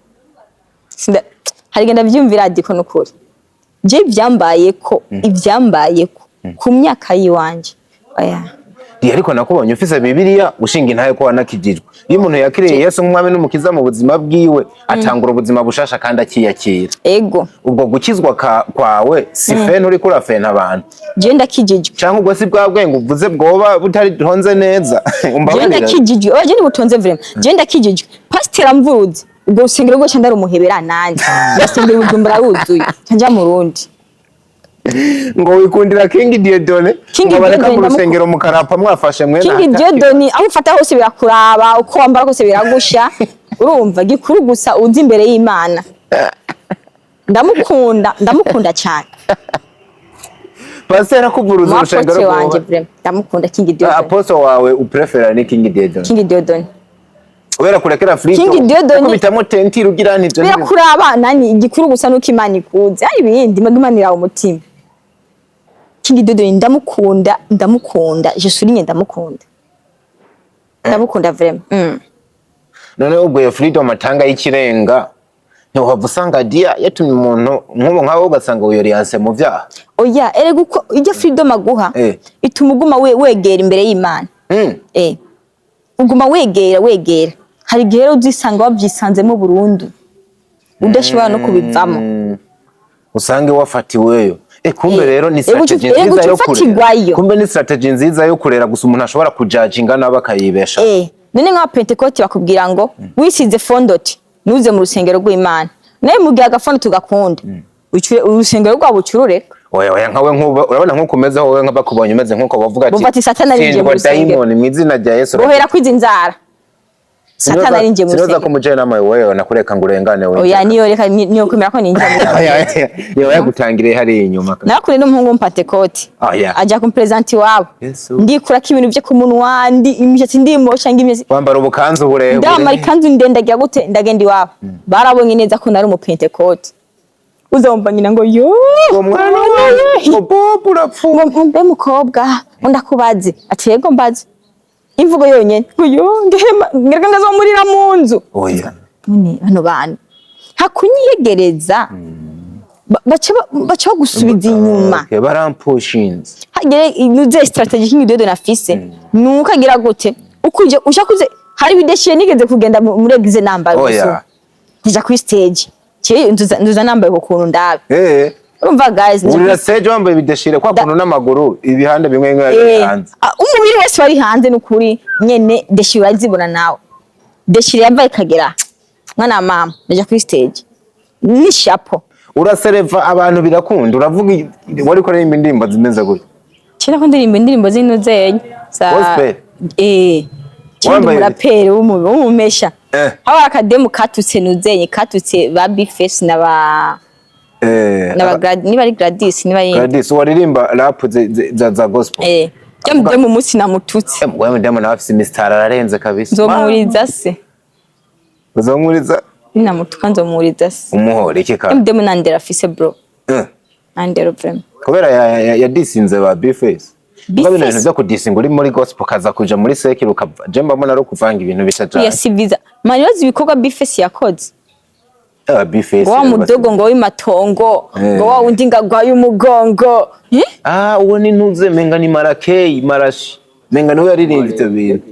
Speaker 1: hari genda byumvira diko nukuri je byambaye ko ibyambaye ko ku myaka yiwanje aya
Speaker 2: ariko nakubonye ufise Bibiliya ushinga intahe ko wanakijijwe iyo umuntu yakiriye Yesu nk'umwami n'umukiza mu buzima bwiwe atangura ubuzima bushasha kandi akiyakira
Speaker 1: ego
Speaker 2: ubwo gukizwa kwawe si fene uri kurafena abantu
Speaker 1: je ndakijijwe
Speaker 2: cyangwa ubwo si bwa bwenge uvuze bwoba butari honze neza
Speaker 1: je ndakijijwe oje ni butonze vraiment je ndakijijwe pastor amvuruze ubwo usengero rwo cyandara umuhebera nanje yasengera ubujumbura ruzuye cyanja mu rundi
Speaker 2: ngo wikundira King Diedone ngo bareka mu rusengero mukarapa mwafashe mwena
Speaker 1: King Diedone aho ufata hose birakuraba uko wambara hose biragusha urumva gikuru gusa uzi imbere y'Imana ndamukunda cyane
Speaker 2: pasera kuvuruza urusengero
Speaker 1: rwawe ndamukunda King Diedone
Speaker 2: apostle wawe uprefera ni King Diedone
Speaker 1: King Diedone
Speaker 2: ubera kurekera frito
Speaker 1: King Diedone
Speaker 2: kubitamo tenti rugira nivyo
Speaker 1: birakuraba nani igikuru gusa nuko Imana ikuze ari ibindi magimanira umutima King Diedone ndamukunda je souligne ndamukunda vraiment
Speaker 2: none ubwo yo freedom atanga y'ikirenga ntiwava usanga dia yatumye umuntu nk'ubu nkawe ugasanga Vyaranse mu vyaha
Speaker 1: oya erega uko ijya freedom aguha ituma uguma wegera imbere y'Imana uguma wegera hari gihe uzisanga wabyisanzemo burundu udashobora no kubivamo
Speaker 2: usange wafatiweyo kumbe rero ni strategy nziza yo kurera kumbe ni strategy nziza yo kurera gusa umuntu ashobora kujudginga n'abakayibesha
Speaker 1: none nka Pentecote bakubwira ngo wisize fondoti nuze mu rusengero rw'Imana naye mugihe agafondo tugakunda urusengero rwabo ucurureka
Speaker 2: oya nkawe nkuba urabona nkuko umeze wowe nk'abakubonye umeze nkuko bavuga ati
Speaker 1: bufati satana rinje mu rusengero
Speaker 2: mu izina rya Yesu
Speaker 1: bohera kwizinzara satana rinje mu rusengero
Speaker 2: sinoza ko mujye nama wewe nakureka ngo urengane wewe
Speaker 1: oya niyo kwemera ko ninjye
Speaker 2: niyo yagutangiriye hari inyuma
Speaker 1: nakuri n'umuhungu Pentecote ajya ku presenti wabo ndikura ko ibintu bye ku munwa imishatsi ndimosha ngimye
Speaker 2: wambara ubukanzu burebure
Speaker 1: ndamara ikanzu ndendagira gute ndagenda iwabo barabonye neza ko nari mu Pentecote uzomba nyina ngo yo
Speaker 2: umwana wawe Bob urapfuye
Speaker 1: mbe mukobwa ndakubaze ati yego mbaze imvugo yonyene ngo yo ngera ngazomurira mu nzu
Speaker 2: oya
Speaker 1: none hano bana hakunyiyegereza bacha gusubiza inyuma
Speaker 2: barampushinze
Speaker 1: hagere inuze strategy King Diedone afise nuko agira gute ukuje ushakuze hari bideshiye nigeze kugenda muri egize namba
Speaker 2: oya
Speaker 1: nija kuri stage cye nduza nambaye ukuntu ndabe urumva guys
Speaker 2: urira stage wambaye bideshire kwa kuntu n'amaguru ibihande bimwe nk'ari hanze
Speaker 1: umubiri wese wari hanze n'ukuri nyene deshire azibona nawe deshire yambaye kagera mwana mama nija kuri stage ni chapeau
Speaker 2: urasereva abantu birakunda uravuga wari ko remba indimbo zimeze gutya
Speaker 1: cyera ko ndirimba indirimbo z'inozenya
Speaker 2: gospel
Speaker 1: wambaye rapere w'umumesha hawa akademu katutse nuzenye katutse ba big face na ba niba ari Gladys
Speaker 2: waririmba rap za gospel
Speaker 1: Jamde mu munsi namututse.
Speaker 2: Wewe ndemo nawe afise imisitari ararenze kabisa.
Speaker 1: Nzomuriza se.
Speaker 2: Uzomuriza?
Speaker 1: Namutuka nzomuriza se.
Speaker 2: Umuhore iki ka?
Speaker 1: Jamde mu nandera afise bro. Nandero vraiment.
Speaker 2: Kubera ya disinze ba Bface. Babe ibintu byo kudisinga uri muri gospel kaza kuja muri sekiro ukava. Je mbona ari kuvanga ibintu bishaje.
Speaker 1: Ya siviza. Mani wazi ibikorwa Bface yakoze.
Speaker 2: Bface.
Speaker 1: Wa mudogo ngo w'imatongo, ngo wa undi ngagwaye umugongo.
Speaker 2: Uwo ni ntuze menga ni Marakei, Marashi. Menga niwe yaririmbye ibyo bintu.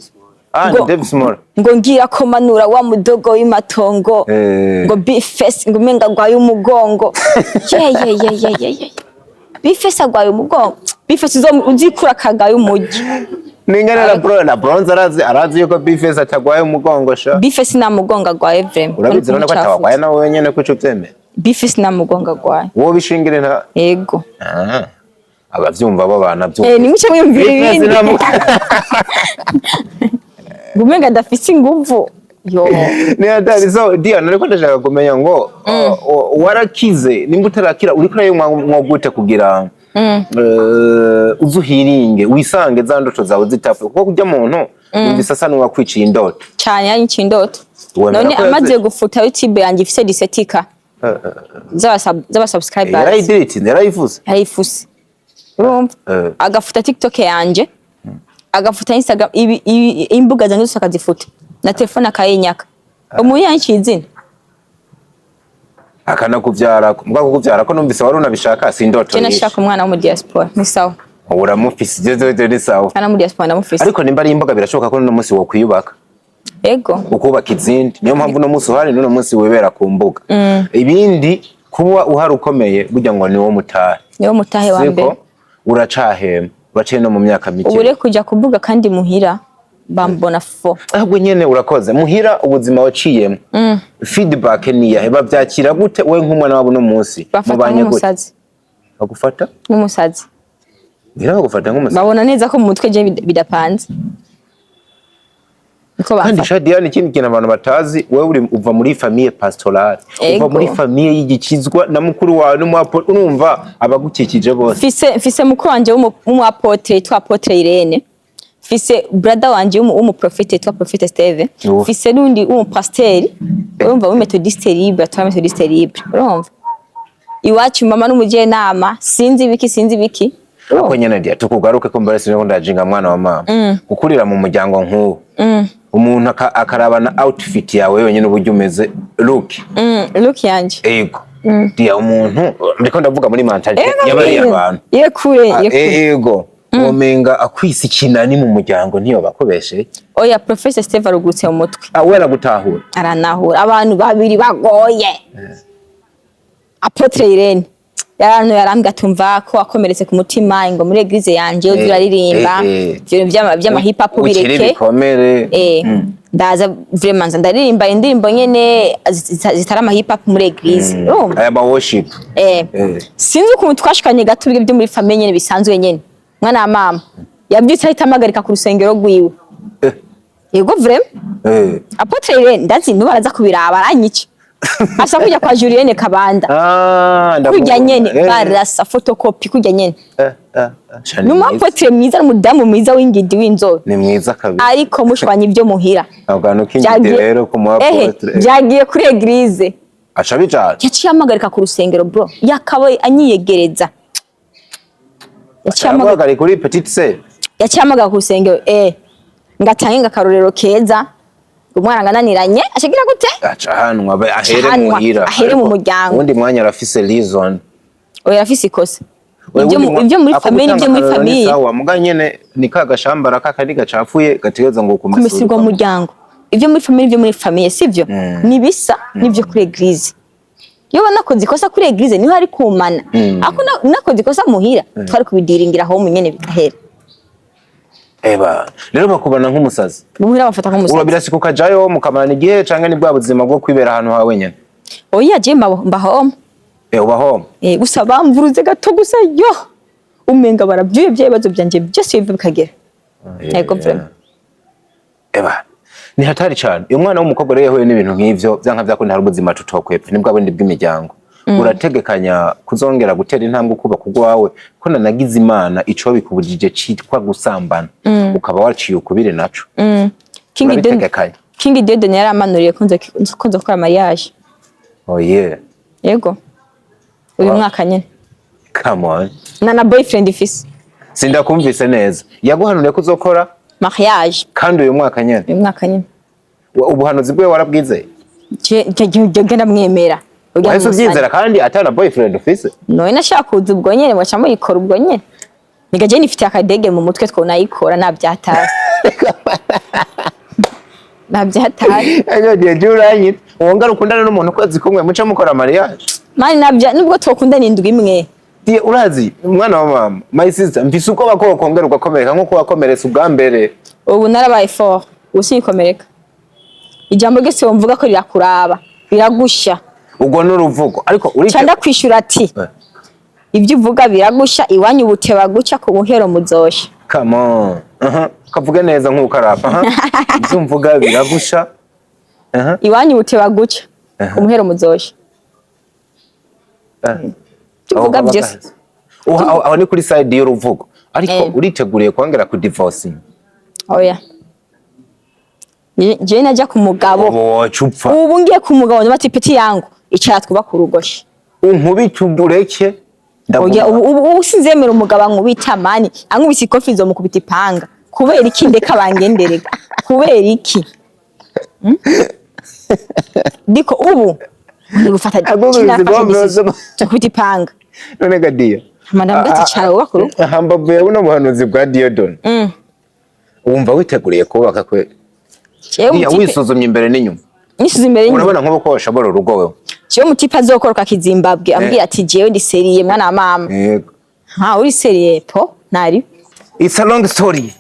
Speaker 2: Ni Davis Moore.
Speaker 1: Ngo ngira komanura wa mudogo w'imatongo. Ngo Bface ngo menga ngagwaye umugongo. Ye. Bface agwaye umugongo. Bface uzikura kagaye umuji.
Speaker 2: Ningana na bronze arazi yuko Bface atagwaye umugongo sha.
Speaker 1: Bface na mugongo agwaye vraiment.
Speaker 2: Urabizi none ko atagwaye nawe wenyene kuco byeme.
Speaker 1: Bface na mugongo agwaye.
Speaker 2: Wo bishingire nta.
Speaker 1: Yego.
Speaker 2: Abavyumva abo bana byumva.
Speaker 1: Ni muce mwumvira ibindi. Gumenga ndafise inguvu. Yo.
Speaker 2: Ni adari so Diane ariko ndashaka kumenya ngo warakize nimba utarakira uri kuri mwo gute kugira uzuhiringe wisange za ndoto zawe zitapfe kuko kujya muntu umvise asa n'uwakwiciye indoto
Speaker 1: cyane yanyici indoto none amaze gufuta YouTube yanjye ifise 17k zaba subscribers yarayifuse urumva agafuta TikTok yanjye agafuta Instagram imbuga zanjye zose akazifuta na telefone akayinyaka umuntu yanyici izina
Speaker 2: akana kuvyara mbwa kuvyara ko numvise wari unabishaka si indoto
Speaker 1: je nashaka umwana wo mu diaspora ni sawa
Speaker 2: uramufise je ni sawa
Speaker 1: kana mu diaspora ndamufise
Speaker 2: ariko nimba ari imboga birashoboka ko no munsi wo kwiyubaka
Speaker 1: ego
Speaker 2: ukubaka izindi niyo mpamvu no munsi uhari no munsi wibera ku mbuga ibindi kuba uhari ukomeye burya ngo ni wo mutahe
Speaker 1: wa mbere
Speaker 2: uracahema baciye no mu myaka mike
Speaker 1: ubure kuja kuvuga kandi muhira bambona fo
Speaker 2: ahubwo nyene urakoze muhira ubuzima waciyemo feedback ni yahe bavyakira gute we nk'umwana wabo no munsi
Speaker 1: mubanye gute
Speaker 2: bagufata
Speaker 1: nk'umusazi
Speaker 2: bagufata nk'umusazi
Speaker 1: babona neza ko mu mutwe je bidapanze
Speaker 2: kandi Diane ikindi kintu abantu batazi wewe uva muri famille pastorale uva muri famille y'igikizwa na mukuru wawe n'umuapotre urumva abagukikije bose
Speaker 1: fise mukuru wanje w'umuapotre twa apotre Irene fise brother wanje w'umuprofete twa profete Steve fise nundi w'umupasteri urumva w'umethodiste libre twa methodiste libre urumva iwacu mama n'umuje nama sinzi biki
Speaker 2: ako nyene dia tukugaruke ko mbere siniko ndajinga mwana wa mama gukurira mu muryango nk'uwo umuntu akarabana outfit yawe wenyine uburyo umeze look
Speaker 1: yanje
Speaker 2: ego dia umuntu ndiko ndavuga muri mentality y'abari abantu
Speaker 1: yekure
Speaker 2: ego umenga akwisi kinani mu muryango ntiyo bakobeshe
Speaker 1: oya professor Steve arugutse mu mutwe
Speaker 2: awera gutahura
Speaker 1: aranahura abantu babiri bagoye apotre Irene yarantu yarambwa tumva ko akomeretse ku mutima ngo muri eglise yanje uzuraririmba byama hip hop bireke ndaza vraiment ndaririmba indirimbo nyene zitarama hip hop muri eglise
Speaker 2: aya ba worship
Speaker 1: sinzi ukuntu twashikanye gato byo muri famille nyene bisanzwe nyene mwana mama yabyitse ahita amagarika ku rusengero rwiwe yego vraiment apotre Irene ndazi ntubaraza kubiraba aranyica asa kujya kwa Julienne Kabanda kujya nyene barasa photocopy kujya nyene numa apotre mwiza n'umudamu mwiza w'ingidi w'inzobe
Speaker 2: ni mwiza kabisa
Speaker 1: ariko mushwanye ibyo muhira
Speaker 2: abagano k'ingidi rero ku mu apotre
Speaker 1: byagiye kuri eglise
Speaker 2: ashabijana
Speaker 1: yaciye amagarika ku rusengero bro yakabaye anyiyegereza
Speaker 2: yaciye amagarika kuri petite sœur
Speaker 1: yaciye amagarika ku rusengero ngatange ngakarorero keza umwana ngananiranye ashagira gute
Speaker 2: ahanwa ahere mu
Speaker 1: muryango
Speaker 2: undi mwanya arafise reason
Speaker 1: oya afise ikosa ibyo muri famille
Speaker 2: sawa muga nyene ni kagashambara kakari gacafuye gategeza ngo
Speaker 1: kumisirwa mu muryango ibyo muri famille sivyo nibisa nivyo kuri eglise yo banakoze ikosa kuri eglise niho ari kumana ako nakoze ikosa muhira twari kubidiringira aho mu nyene bigahera
Speaker 2: eba rero bakubana nk'umusazi
Speaker 1: muhira bafata nk'umusazi
Speaker 2: urabira siku kajayo mukamana igihe canke ni bwa buzima bwo kwibera ahantu hawe nyene
Speaker 1: oya je mbahoma
Speaker 2: ubahoma
Speaker 1: gusa bamvuruze gato gusa yo umenga barabyuye byebazo byanje byose bive bikagera yego vraiment
Speaker 2: eba ni hatari cyane uyu mwana w'umukobwa rero yahuye n'ibintu nk'ivyo byanka byako ntari ubuzima tutokwepfa nibwo abundi bw'imiryango urategekanya kuzongera gutera intambwe kubaka kugwawe ko nanagize imana ico bikubujije citwa gusambana ukaba waciye ukubire naco
Speaker 1: King Dede yaramanuriye kunze gukora mariage.
Speaker 2: Oh yeah.
Speaker 1: Yego. Uyu mwaka nyene.
Speaker 2: Come on.
Speaker 1: Na boyfriend ifise.
Speaker 2: Sindakumvise neza. Yaguhanuriye kuzokora
Speaker 1: mariage.
Speaker 2: Kandi uyu mwaka nyene.
Speaker 1: Uyu mwaka nyene.
Speaker 2: Ubuhanuzi bwe warabwize?
Speaker 1: Genda mwemera.
Speaker 2: Wese ubyizera kandi atana boyfriend ufise?
Speaker 1: No nashaka kuza ubwo nyene mwaca muyikora ubwo nyene. Niga je nifite akadege mu mutwe twona yikora nabyataye. Nabyataye.
Speaker 2: Ayo je juranye. Wongara ukundana n'umuntu kwezi kumwe muca mukora mariage.
Speaker 1: Mani nabya nubwo twokundana indwi imwe.
Speaker 2: Die urazi umwana wa mama my sister mfise uko bako kongera ugakomereka nko wakomeretse ubwa mbere.
Speaker 1: Ubu narabaye fort usikomereka. Ijambo gese wumvuga ko rirakuraba biragusha.
Speaker 2: Ubwo n'uruvugo ariko uri
Speaker 1: cyanda kwishura ati ibyo uvuga biragusha iwanyu buteba guca ku buhero muzosha.
Speaker 2: Come on. Kavuga neza nkuko arapa. Ibyo mvuga biragusha.
Speaker 1: Iwanyu buteba guca ku buhero muzosha. Tuvuga byose.
Speaker 2: Aho ni kuri side y'uruvugo. Ariko uriteguriye kwongera ku divorce.
Speaker 1: Oya. Je najya ku mugabo. Ubu ngiye ku mugabo ndabati peti yangu icara twuba ku rugoshe.
Speaker 2: Unkubita udureke.
Speaker 1: Oya ubu sinzemera umugabo ankubita mani ankubise ikofi zo mukubita ipanga. Kubera iki ndeka bangenderega? Kubera iki? Diko ubu ngufata kubita ipanga.
Speaker 2: None gadiya.
Speaker 1: Madam gati cara wakuru.
Speaker 2: Hambavuye buno buhanuzi bwa Diodon. Wumva witeguriye kubaka kwe. Iya wisuzumye imbere n'inyuma.
Speaker 1: Nisuze imbere n'inyuma.
Speaker 2: Urabona nko bokosha boro rugowe.
Speaker 1: Ciyo mutipa azokoroka Kizimbabwe ambwiye ati jewe ndi seriye mwana wa mama.
Speaker 2: Yego.
Speaker 1: Uri seriye po nari.
Speaker 2: It's a long story.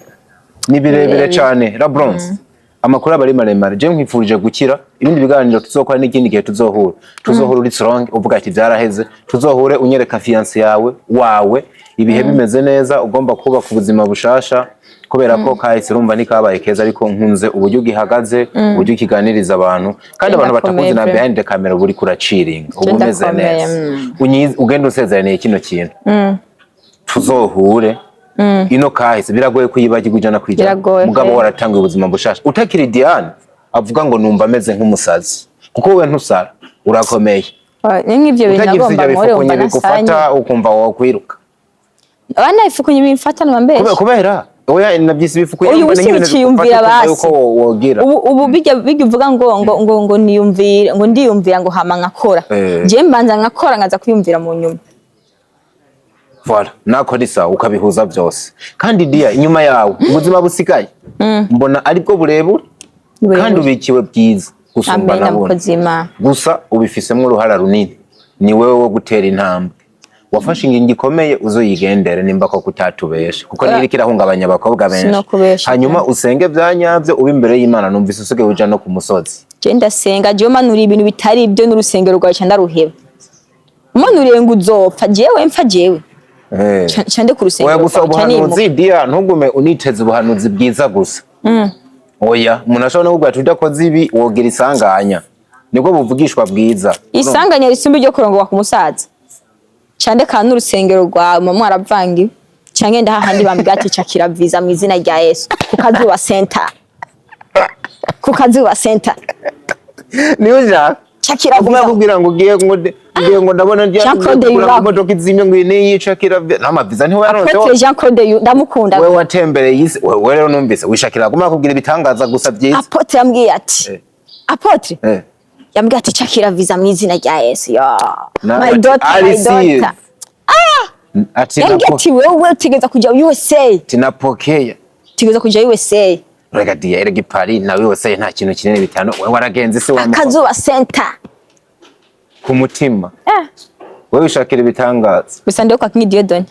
Speaker 2: Ni birebire cyane la bronze. Amakuru abari maremare je nkwifurije gukira ibindi biganiro tuzokora n'ikindi gihe tuzohura uri strong uvuga ati byaraheze tuzohure unyereka fiance yawe wawe ibihe bimeze neza ugomba kuba ku buzima bushasha kubera ko kahise urumva ni kabaye keza ariko nkunze uburyo gihagaze uburyo kiganiriza abantu kandi abantu batakuzi na behind the camera buri kuraciringa ubumeze neza ugenda usezeraniye kino kintu tuzohure ino kahise biragoye kuyibagirwa ijana kwijana mugabo waratangiye ubuzima bushasha utakiri Diane avuga ngo numva ameze nk'umusazi kuko we ntusara urakomeye
Speaker 1: n'ivyo binagomba nkore umva
Speaker 2: gufata ukumva wakwiruka
Speaker 1: abana ifukunye bimfata numbe
Speaker 2: kubera oya nabyisi bifukunye
Speaker 1: mbona nyine cyiyumvira basi ubu bijya uvuga ngo niyumvira ngo ndiyumvira ngo hama nkakora je mbanza nkakora ngaza kwiyumvira mu nyuma.
Speaker 2: Voilà, nakora isa ukabihuza byose. Kandi dia inyuma yawe ubuzima busigaye. Mbona aribwo burebure kandi ubikiwe byiza gusumba nabone. Gusa ubifisemo uruhara runini. Ni wewe wo gutera intambwe. Wafashe ingingo ikomeye uzoyigendere nimba ko kutatubesha kuko nirikira hungabanya abakobwa benshi. Hanyuma usenge byanyavyo ube imbere y'Imana numvise usuge uja no ku musozi.
Speaker 1: Je ndasenga je manuri ibintu bitari ibyo n'urusengero rwawe cyandaruheba. Manuriye ngo uzopfa jewe mfa jewe. Chande kurusengero.
Speaker 2: Oya gusa ubuhanuzi dia ntugume uniteze ubuhanuzi bwiza gusa. Oya munashobora no kugwa tudakoze ibi wogira isanganya. Niko buvugishwa bwiza.
Speaker 1: Isanganya risumbi ryo kurongwa ku musaza. Chande kana urusengero rwa mama aravangiwe. Change ndahahandi bambwati cakira visa mu izina rya Yesu. Kukazuba center. Kukazuba center.
Speaker 2: Niuja
Speaker 1: Chakira visa.
Speaker 2: Kugira ngo ugiye ngo ndabona imodoka izimye ngo ni Chakira n'amaviza ntiwe yaronse
Speaker 1: Apotre Jean Claude ndamukunda
Speaker 2: wewe watembereye yisi wewe rero numvise wishakira guma kubwira ibitangaza gusa byiza
Speaker 1: Apotre yambwiye ati Apotre yambwiye ati Chakira visa mu izina rya Yesu my daughter
Speaker 2: ati
Speaker 1: ati wewe tigeza kuja USA
Speaker 2: tinapokea
Speaker 1: tigeza kuja USA
Speaker 2: rega dia erega Paris na USA nta kintu kinene bitano wewe waragenze se wama
Speaker 1: Akazuba center
Speaker 2: ku mutima wewe ushakira ibitangaza
Speaker 1: gusa ndo kwa King Diodon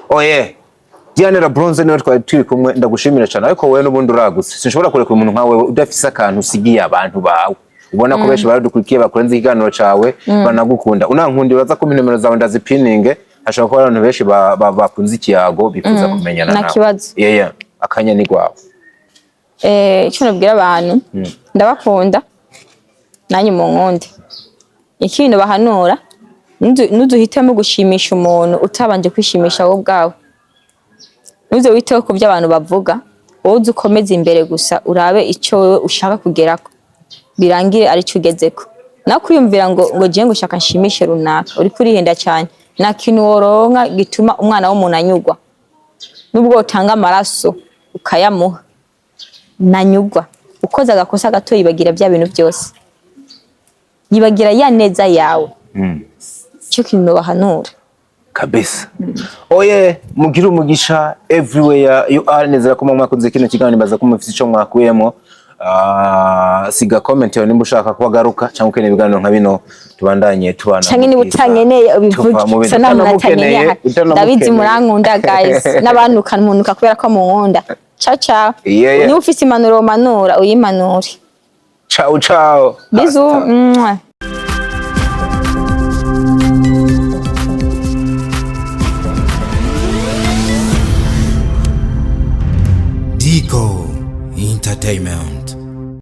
Speaker 2: oye Diane la bronze niwe twari turi kumwe ndagushimira cyane ariko wewe n'ubundi uragutse sinshobora kureka umuntu nka wewe udafise akantu usigiye abantu bawe ubona ko benshi baradukurikiye bakurenze ikiganiro cawe banagukunda unankundira baza ku nimero zawe ndazipininge ashaka ko abantu benshi bakunze ikiyago bifuza kumenyana nawe yeah akanya ni gwawe
Speaker 1: icyo nabwira abantu ndabakunda nanyu mu nkundi ikintu bahanura nuzuhitamo gushimisha umuntu utabanje kwishimisha wowe ubwawe. Nuze witeho ku byo abantu bavuga, wowe ukomeze imbere gusa urabe icyo wewe ushaka kugerako. Birangire ari cyo ugezeko. Nakwiyumvira ngo je ngushaka nshimishe runaka, uri kurihenda cyane. Nta kintu woronka gituma umwana w'umuntu anyugwa. Nubwo utanga amaraso ukayamuha, nanyugwa. Ukoze agakosa gato yibagira bya bintu byose. Yibagira ya neza yawe. Cyo kintu bahanura.
Speaker 2: Kabisa. Oye, mugira umugisha everywhere you are. Nezera ko mwakoze kino kiganiro baza kumufisa ico mwakuyemo. Siga comment yawe nimba ushaka kubagaruka cyangwa ukeneye ibiganiro nka bino tubandanye tubana.
Speaker 1: Cyangwa niba utanyeneye ubivuge. Sana muratanyeneye. David murankunda guys. N'abantu kanumunuka kubera ko munkunda. Ciao ciao. Ni ufise impanuro manura uyimanure.
Speaker 2: Ciao ciao.
Speaker 1: Bisous.